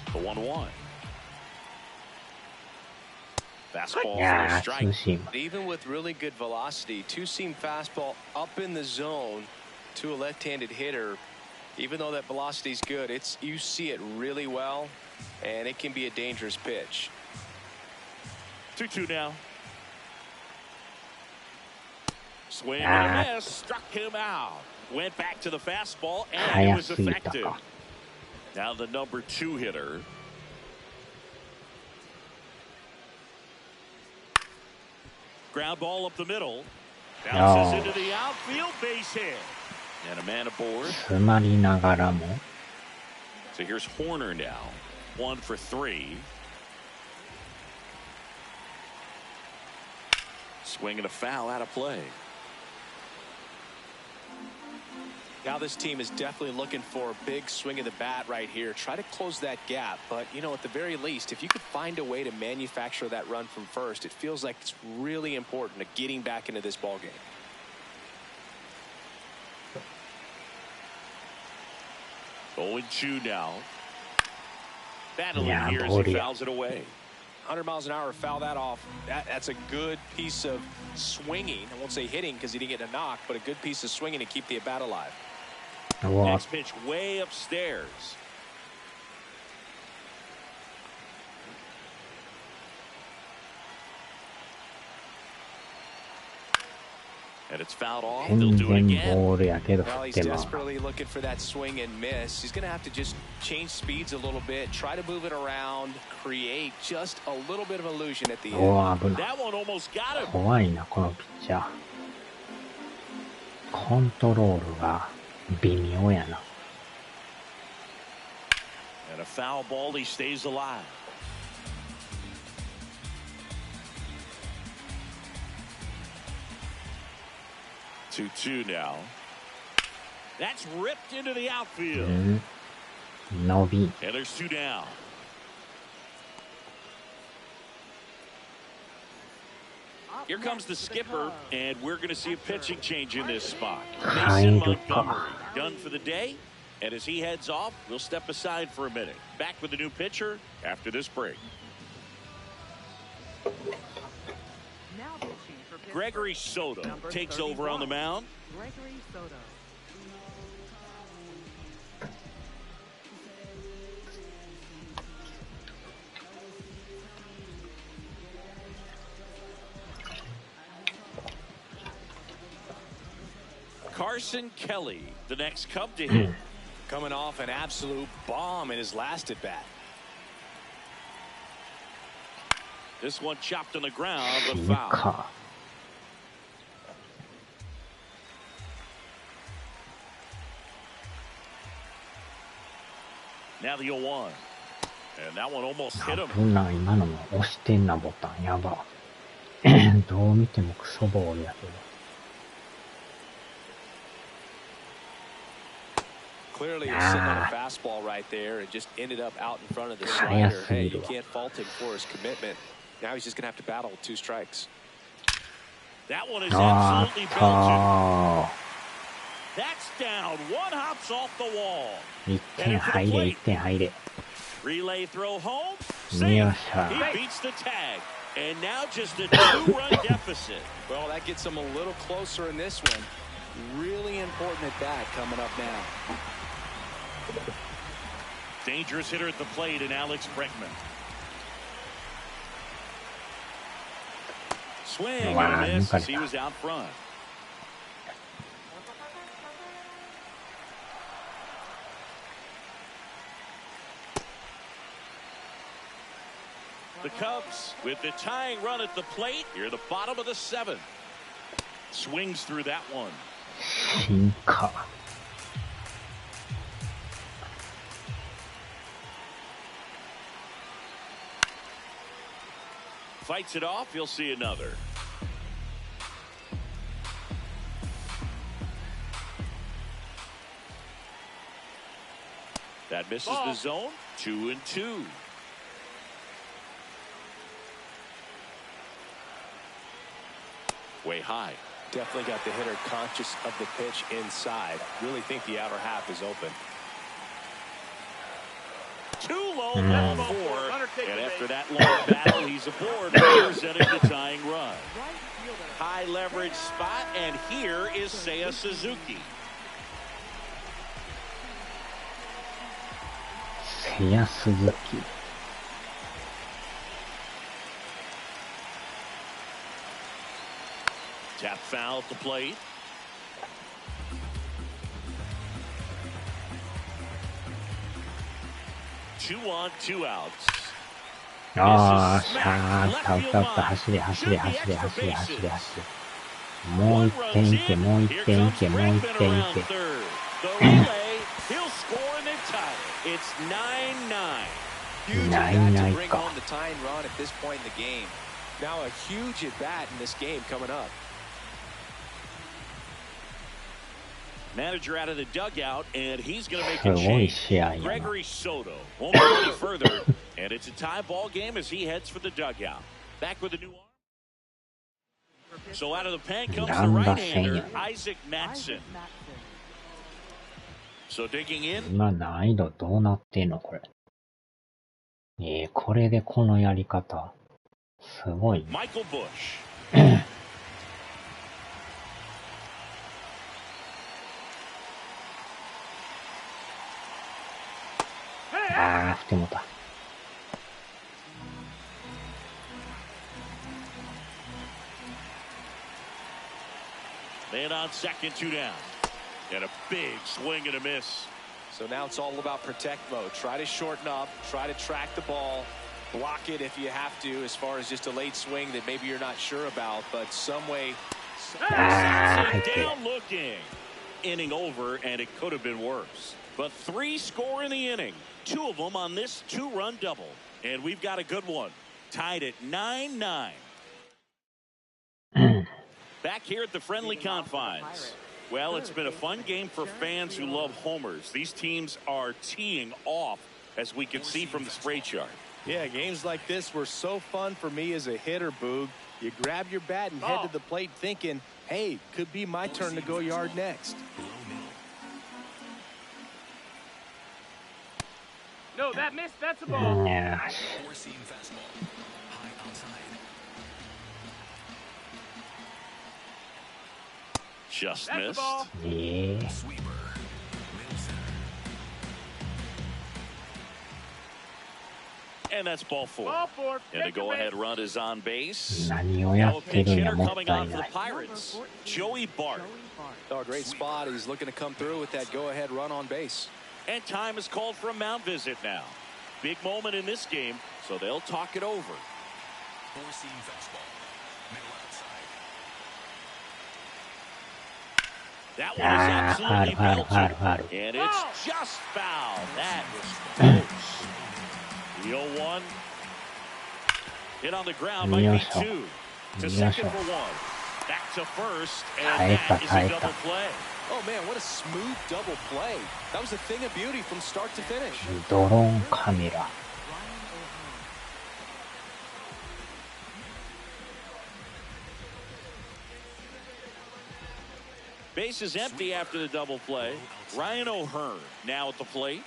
The 1-1. Fastball for a strike. Even with really good velocity, two-seam fastball up in the zone to a left-handed hitter. Even though that velocity is good, you see it really well, and it can be a dangerous pitch. 2-2 now. Swing and a miss. Struck him out. Went back to the fastball, and it was effective. Now the number 2 hitter. Ground ball up the middle. Bounces into the outfield, base hit. And a man aboard. So here's Horner now. 1 for 3. Swing and a foul out of play. Now this team is definitely looking for a big swing of the bat right here. Try to close that gap. But, you know, at the very least, if you could find a way to manufacture that run from first, it feels like it's really important to getting back into this ballgame. Oh, 0-2 now. Battling here as he fouls it away. 100 miles an hour, foul that off. That's a good piece of swinging. I won't say hitting because he didn't get a knock, but a good piece of swinging to keep the bat alive. Next pitch way upstairs. And it's fouled off. They'll do it again. Well, he's desperately looking for that swing and miss. He's going to have to just change speeds a little bit, try to move it around, create just a little bit of illusion at the end. That one almost got him. 怖いな、このピッチャー。コントロールが微妙やな。And a foul ball, he stays alive. Two now. That's ripped into the outfield. And there's two down. Here comes the skipper, and we're going to see a pitching change in this spot. Mason Montgomery done for the day, and as he heads off, we'll step aside for a minute. Back with the new pitcher after this break. Gregory Soto takes over on the mound. Gregory Soto. Carson Kelly, the next Cub to hit. Coming off an absolute bomb in his last at bat. This one chopped on the ground, but foul. Now the 0-1. And that one almost hit him. 危ない、今のも押してんな、ボタン。やば。どう見てもクソボールやけど。Clearly, he was sitting on a fastball right there and just ended up out in front of the slider. Hey, you can't fault him for his commitment. Now he's just going to have to battle with two strikes. That one is absolutely belted. That's down. One hops off the wall. 1点入れ、1点入れ。 Relay throw home. Save. He beats the tag. And now just a 2-run deficit. Well, that gets him a little closer in this one. Really important at bat coming up now. Dangerous hitter at the plate in Alex Bregman. Swing and a miss as he was out front. The Cubs with the tying run at the plate here at the bottom of the 7th. Swings through that one. Fights it off. You'll see another. That misses the zone. 2-2. Way high. Definitely got the hitter conscious of the pitch inside. Really think the outer half is open. Too low, ball 4. And after that long battle, he's aboard, representing the tying run. High leverage spot, and here is Seiya Suzuki. Seiya Suzuki. Tap foul at the plate. Two on, two outs. よーし、打った。走れ。もう1点いけ、もう1点いけ。The relay, he'll score and they tie it. It's 9-9. Huge at bat to bring home the tying run at this point in the game. Now a huge at bat in this game coming up. Manager out of the dugout, and he's going to make a change. Gregory Soto won't go any further, and it's a tie ball game as he heads for the dugout. Back with a new arm. So out of the pen comes the right-hander, Isaac Matson. So digging in. 今難易度どうなってんのこれ。これでこのやり方。すごいね。Michael Bush. あー、振ってもうた。Man on second, 2 down. And a big swing and a miss. So now it's all about protect mode. Try to shorten up, try to track the ball, block it if you have to, as far as just a late swing that maybe you're not sure about, but some way. Down looking. Inning over, and it could have been worse. But 3 score in the inning. 2 of them on this 2-run double. And we've got a good one. Tied at 9-9. Back here at the friendly confines. Well, it's been a fun game for fans who love homers. These teams are teeing off, as we can see from the spray chart. Yeah, games like this were so fun for me as a hitter, Boog. You grab your bat and head to the plate thinking, hey, could be my turn to go yard next. No, that missed. That's a ball. Yeah. Four-seam fastball. High outside. Just That's missed. the ball. Yeah. Sweeper. Middle center. And that's ball 4. Ball 4. And the go-ahead run is on base. 何をや Now a って pinch るんや、 hitter もっ coming たい on for な the い。 Pirates. Joey Bart. Oh, great spot. He's looking to come through with that go-ahead run on base. And time is called for a mound visit now. Big moment in this game, so they'll talk it over. Four-seam fastball. Middle outside. That one is absolutely belted. And it's just foul. That was close. The 0-1. Hit on the ground might be 2. To second for 1. Back to first. And that is a double play. Oh, man, what a smooth double play. That was a thing of beauty from start to finish. ドローンカメラ。Base is empty after the double play. Ryan O'Hearn now at the plate.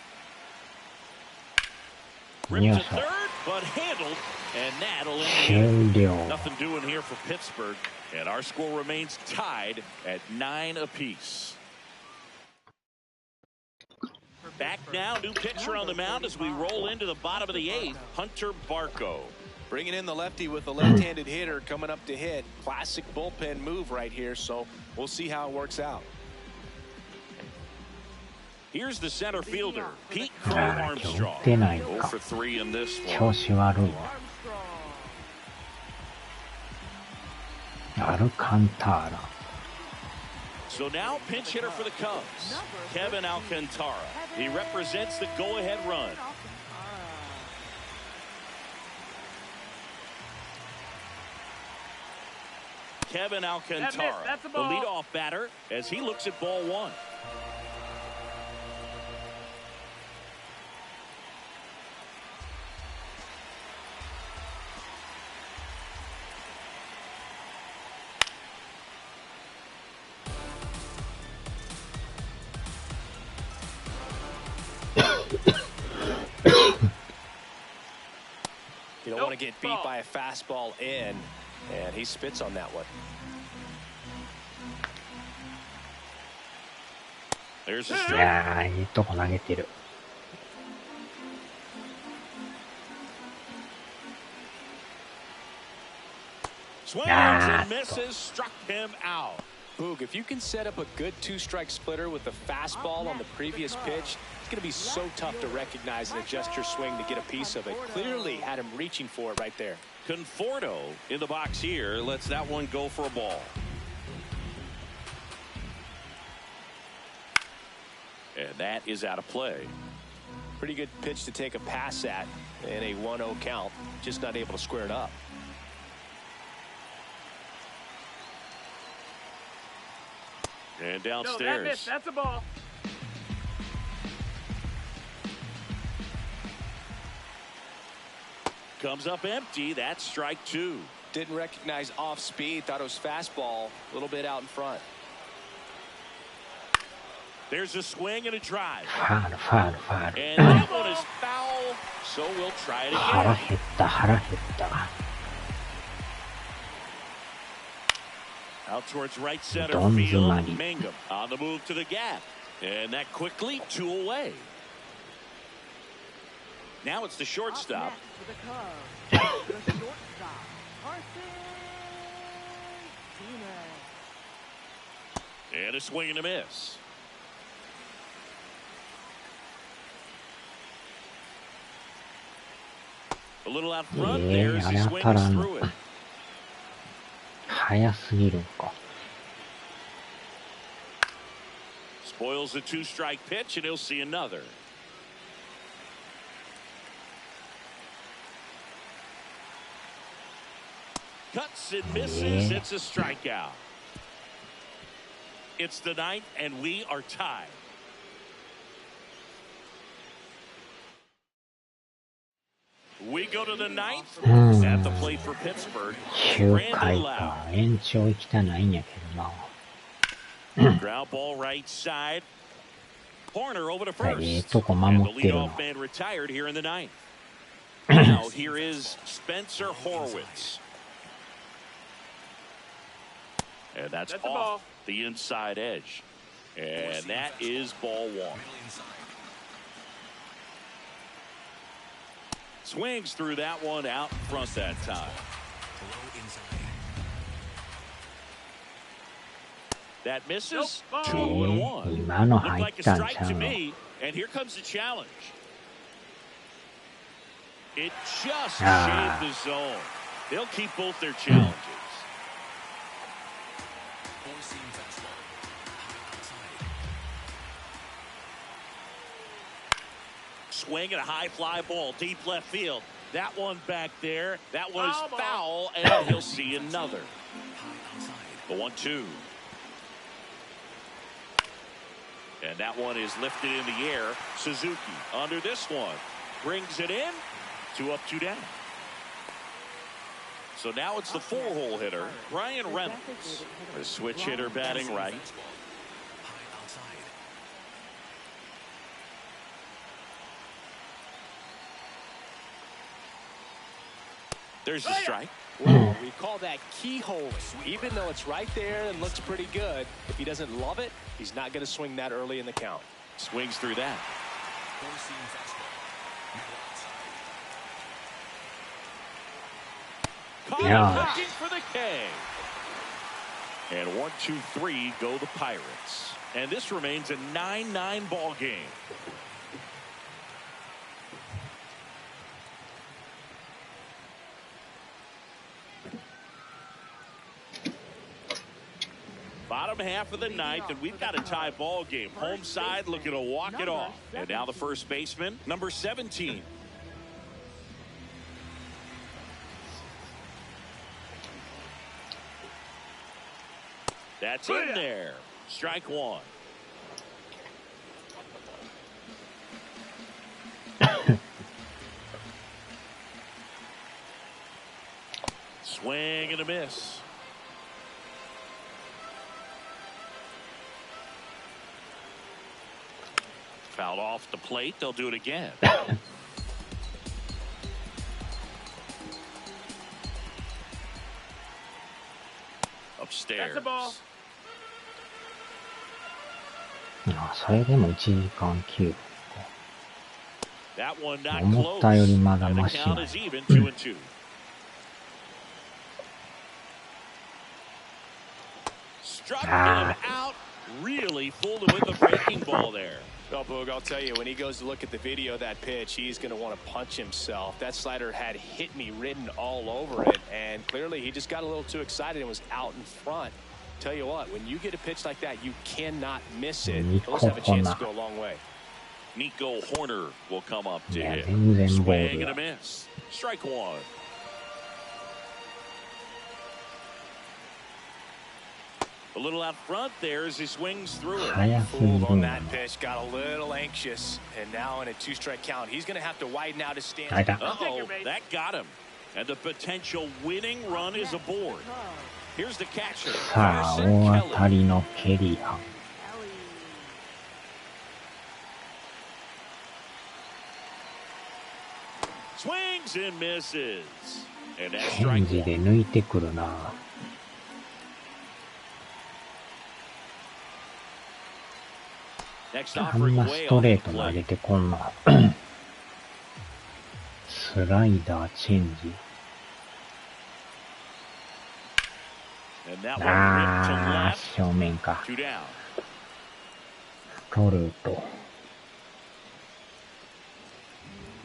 Ripped to third, but handled, and that'll end the inning. Nothing doing here for Pittsburgh, and our score remains tied at 9 apiece. Back now, new pitcher on the mound as we roll into the bottom of the 8th, Hunter Barco. Bringing in the lefty with the left-handed hitter coming up to hit. Classic bullpen move right here, so we'll see how it works out. Here's the center fielder, Pete Crow Armstrong. 0 for 3 in this one. 調子悪いわ。アルカンターラ。So now pinch hitter for the Cubs, Kevin Alcantara. He represents the go-ahead run. Kevin Alcantara, the leadoff batter, as he looks at ball 1. You don't want to get beat by a fastball in, and he spits on that one. There's a い strike. やー、いいとこ投げてる。Swings and misses, struck him out. Boog, if you can set up a good 2-strike splitter with the fastball on the previous pitch, it's going to be so tough to recognize and adjust your swing to get a piece of it. Clearly had him reaching for it right there. Conforto in the box here lets that one go for a ball. And that is out of play. Pretty good pitch to take a pass at in a 1-0 count. Just not able to square it up. And downstairs. No, that missed. That's a ball. Comes up empty. That's strike 2. Didn't recognize off speed. Thought it was fastball. A little bit out in front. There's a swing and a drive. ファール、ファール、ファール。 And that one is foul. So we'll try it 腹 again. 減った、腹減った。 Out towards right center Don field. Zimari. Mangum on the move to the gap. And that quickly 2 away. Now it's the shortstop. For the Cubs, the shortstop, Carson Diaz. And a swing and a miss. A little out front there as he swings through it. 早すぎるんか。 Spoils the 2-strike pitch, and he'll see another. Cuts and misses. It's a strikeout. It's the ninth, and we are tied. We go to the ninth. At the plate for Pittsburgh. 9回か。延長行きたないんやけどな。 Ground ball right side. Horner over to え first. えとこ And 守 the ってるな。 leadoff man retired here in the ninth. Now here is Spencer Horwitz. And that's That's a off ball. the inside edge. And that is ball one. Middle inside. Swings through that one out front that time. Low inside. That misses. Nope. 2-1. 今の Looked 入っ like a たんち strike ゃ to うの。 me. And here comes the challenge. It just Ah. shaved the zone. They'll keep both their challenges. Four-seam fastball. High outside. Swing and a high fly ball deep left field. That one back there. That one is Foul ball. foul, and he'll see another. High outside. The 1-2. And that one is lifted in the air. Suzuki under this one. Brings it in. 2 up, 2 down. So now it's the 4-hole hitter, Brian Reynolds. The switch hitter batting right. Fastball. High outside. There's the strike. Well, we call that keyhole. Even though it's right there and looks pretty good, if he doesn't love it, he's not going to swing that early in the count. Swings through that. Four-seam fastball. Middle outside. Caught Yeah. looking for the K. And 1, 2, 3 go the Pirates. And this remains a 9-9 ball game. Bottom half of the ninth, and we've got a tie ball game. Home side looking to walk it off. And now the first baseman, number 17. That's in there. Strike one. Swing and a miss. Fouled off the plate. They'll do it again. Upstairs. That's a ball. あ、それでも1時間9分か。 That one not 思ったより close. まだ And the マシ count な is even 2-2. Struck him out. Really fooled him with the breaking ball there. Well, Boog, I'll tell you, when he goes to look at the video of that pitch, he's going to want to punch himself. That slider had hit me written all over it, and clearly he just got a little too excited and was out in front. Tell you what, when you get a pitch like that, you cannot miss it. Those have a chance to go a long way. Nico Horner will come up to いや、 hit. 全然ボー Swing ル and a や。 miss. Strike one. A little out front there as he swings through it. 早すぎ Fooled る on んだ that pitch, got a little anxious, and now in a two-strike count, he's going to have to widen out his stance. 入った Uh-oh, that got him. And the potential winning run is aboard. Here's the catcher, さあ、 Carson 大当た Kelly. りのケリーハン。 Swings and misses. And that's チェ strike ンジ one. で抜いてくるな。 Next あん offering な way ストレー off ト the 投 plate. げてこんな。スライダーチェンジ。あー、正面か。取ると。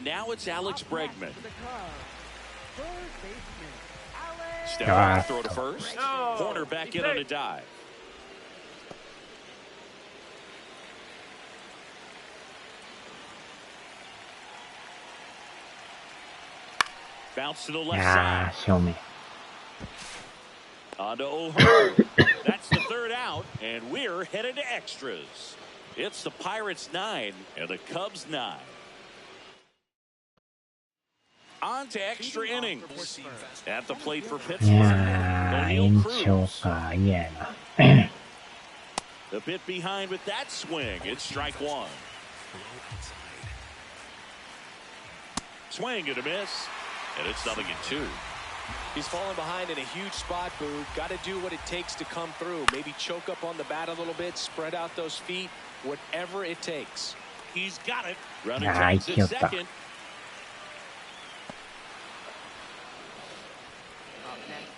Now it's Alex Bregman. Third baseman, Step back, throw to first. Corner back in on a dive. Bounce to the left あ side. ー、正面。On to O'Hearn. That's the third out, and we're headed to extras. It's the Pirates 9 and the Cubs 9. On to extra innings. At the plate for い Pittsburgh. やー、延 O'Neal 長 Cruz. か。嫌やな。The bit behind with that swing. It's strike one. Swing and a miss. And it's 0-2. He's falling behind in a huge spot, Boo. Got to do what it takes to come through. Maybe choke up on the bat a little bit, spread out those feet, whatever it takes. He's got it. Running Ah, takes it second. up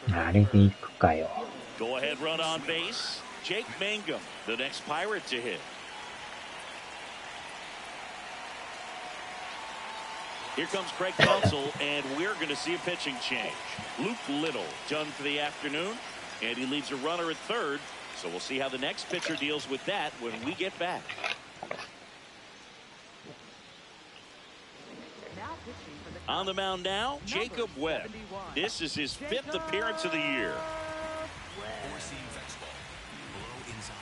next. あれで行くかよ。Go ahead run on base. Jake Mangum, the next Pirate to hit. Here comes Craig Counsell, and we're going to see a pitching change. Luke Little done for the afternoon, and he leaves a runner at third. So we'll see how the next pitcher deals with that when we get back. Now pitching for the On the mound now, Jacob Webb. This is his 5th appearance of the year. Four-seam fastball. Low inside.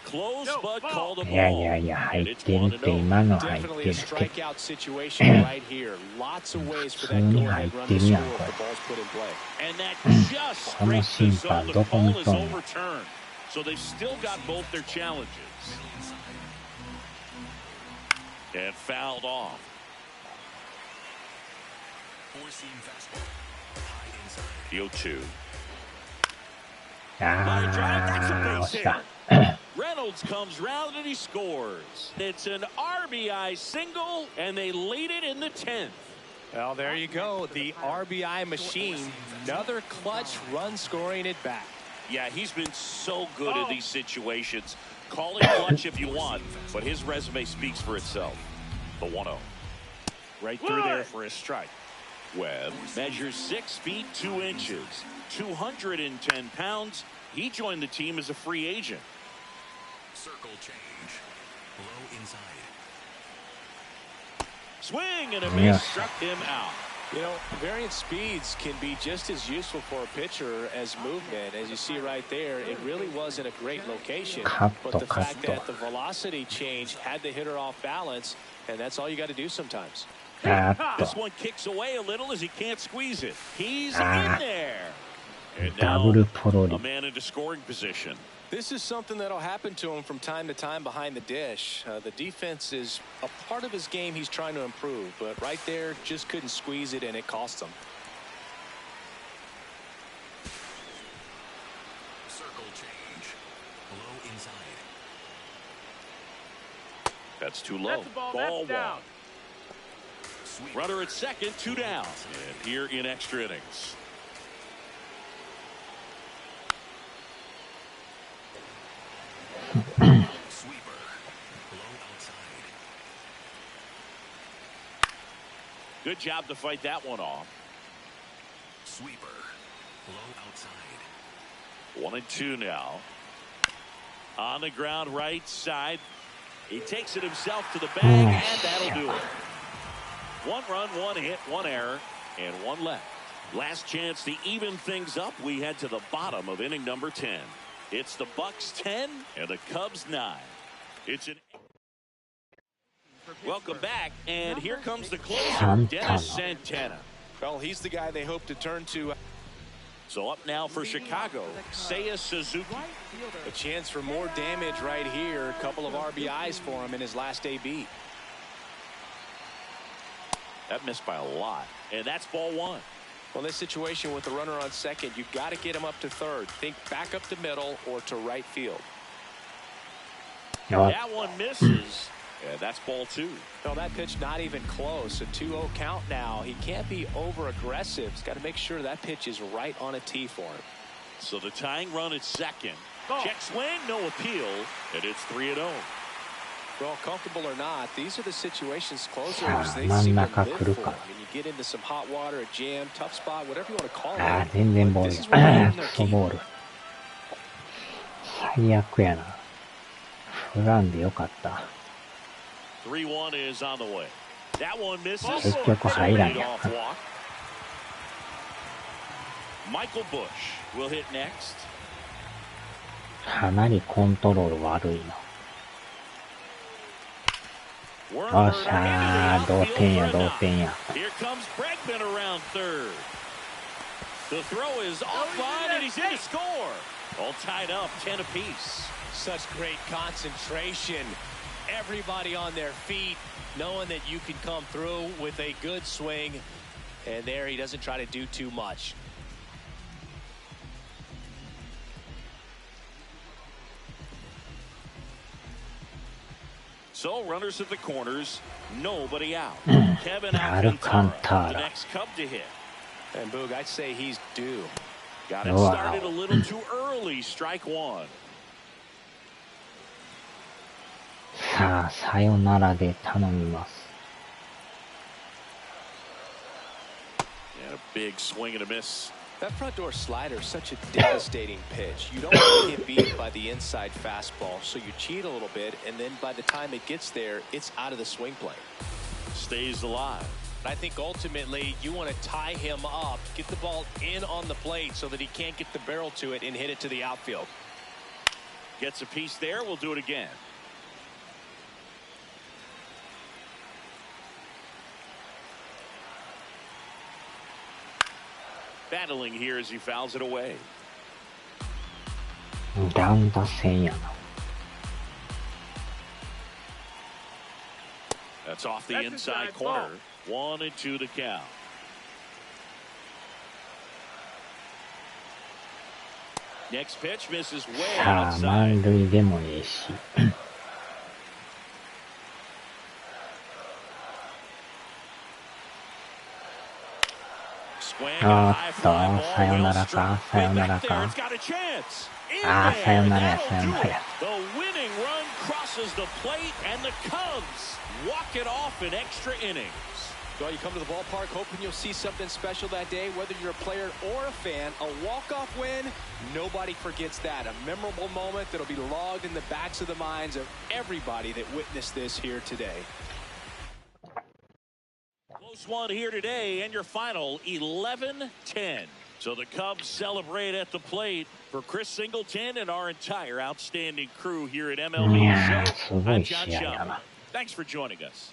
Close, but called a いやい ball. やいや、入 And っ it's てるっ 1-0. て今の入って Definitely る a って。 strikeout situation right here. Lots of ways for that go-ahead run to score if the ball's put in play. And that just この scraped the 審判 zone. ど The こ見 ball is とんの。 overturned. So they've still got both their challenges. And fouled off. Four-seam fastball. High inside. 0-2. あー、押した。 Reynolds comes round and he scores. It's an RBI single, and they lead it in the 10th. Well, there you go. The RBI machine. Another clutch run scoring at bat. Yeah, he's been so good in these situations. Call it clutch if you want, but his resume speaks for itself. The 1-0. Right through there for a strike. Webb measures 6 feet 2 inches, 210 pounds. He joined the team as a free agent. Circle change. Low inside. Swing and a Yeah. miss struck him out. You know, variant speeds can be just as useful for a pitcher as movement. As you see right there, it really wasn't a great location. But the fact that the velocity change had the hitter off balance, and that's all you got to do sometimes. あーっ This と。 one kicks away a little as he can't squeeze it. He's in there. And ダ now ブルポロリ a。man into scoring position. This is something that'll happen to him from time to time behind the dish. The defense is a part of his game he's trying to improve, but right there just couldn't squeeze it, and it cost him. Circle change. Low inside. That's too low. That's a ball. Ball That's down. one. Runner at second, 2 down. And here in extra innings. Sweeper. Low outside. Good job to fight that one off. Sweeper. Low outside. 1-2 now. On the ground right side. He takes it himself to the bag, and that'll do it. 1 run, 1 hit, 1 error, and 1 left. Last chance to even things up. We head to the bottom of inning number 10. It's the Bucks 10 and the Cubs 9. It's an welcome back, and here comes the closer, Dennis Santana. Well, he's the guy they hope to turn to. So up now for Chicago, Seiya Suzuki. right fielder. A chance for more damage right here. A couple of RBIs for him in his last AB. That missed by a lot, and that's ball 1. Well, in this situation with the runner on second, you've got to get him up to third. Think back up the middle or to right field.あ That one misses, And that's ball 2. No, that pitch not even close. A 2-0 count now. He can't be over aggressive. He's got to make sure that pitch is right on a tee for him. So the tying run at second. Ball. Check swing, no appeal, and it's 3-0. Well, comfortable or not, these are the situations closers they 真ん seem to 中 live 来る for. か。 I mean, you get into some hot water, a jam, tough spot, whatever you want to call it. ああ、全然ボー This ル is what they や。 own ク their ソ key. ボール。最悪やな。フランでよかった。3-1 is on the way. That one misses. 結局入らんやん。 Off walk. Michael Bush will hit next. かなりコントロール悪いな。よっしゃー、同点や、同点や。Here comes Bregman around third. The throw is offline and he's in to score. All tied up, 10 apiece. Such great concentration. Everybody on their feet, knowing that you can come through with a good swing. And there he doesn't try to do too much. So runners at the corners, nobody out. Mm. Kevin Alcantara. Alcantara, the next Cub to hit. And Boog, I'd say he's due. Got it Wow. started a little too early. Strike one. さあ、さよならで頼みます。And a big swing and a miss. That front door slider is such a devastating pitch. You don't want to get beat by the inside fastball, so you cheat a little bit, and then by the time it gets there, it's out of the swing plane. Stays alive. I think ultimately you want to tie him up, get the ball in on the plate so that he can't get the barrel to it and hit it to the outfield. Gets a piece there. We'll do it again. Battling here as he fouls it away. ダウン打線やな。That's off the That's inside inside corner. 1-2 to count. Next pitch misses way さあ、 outside. 満塁でもええし。あーっと、さよならか、さよならか。あー、さよならや、さよならや。The winning run crosses the plate and the Cubs walk it off in extra innings. Well, you come to the ballpark hoping you'll see something special that day, whether you're a player or a fan. A walk-off win, nobody forgets that. A memorable moment that'll be logged in the backs of the minds of everybody that witnessed this here today. Close one here today, and your final 11-10. So the Cubs celebrate at the plate. For Chris Singleton and our entire outstanding crew here at MLB Yeah, Show, so I'm nice, John yeah, Shelby. yeah. Thanks for joining us.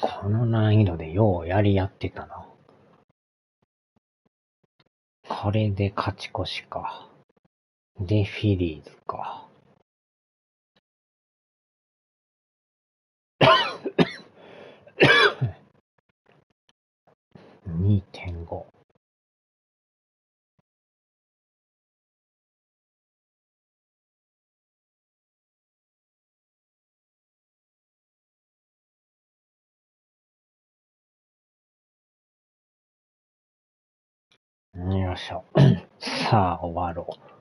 この難易度でようやり合ってたな。これで勝ち越しか。で、フィリーズか。2.5。よいしょ。さあ、終わろう。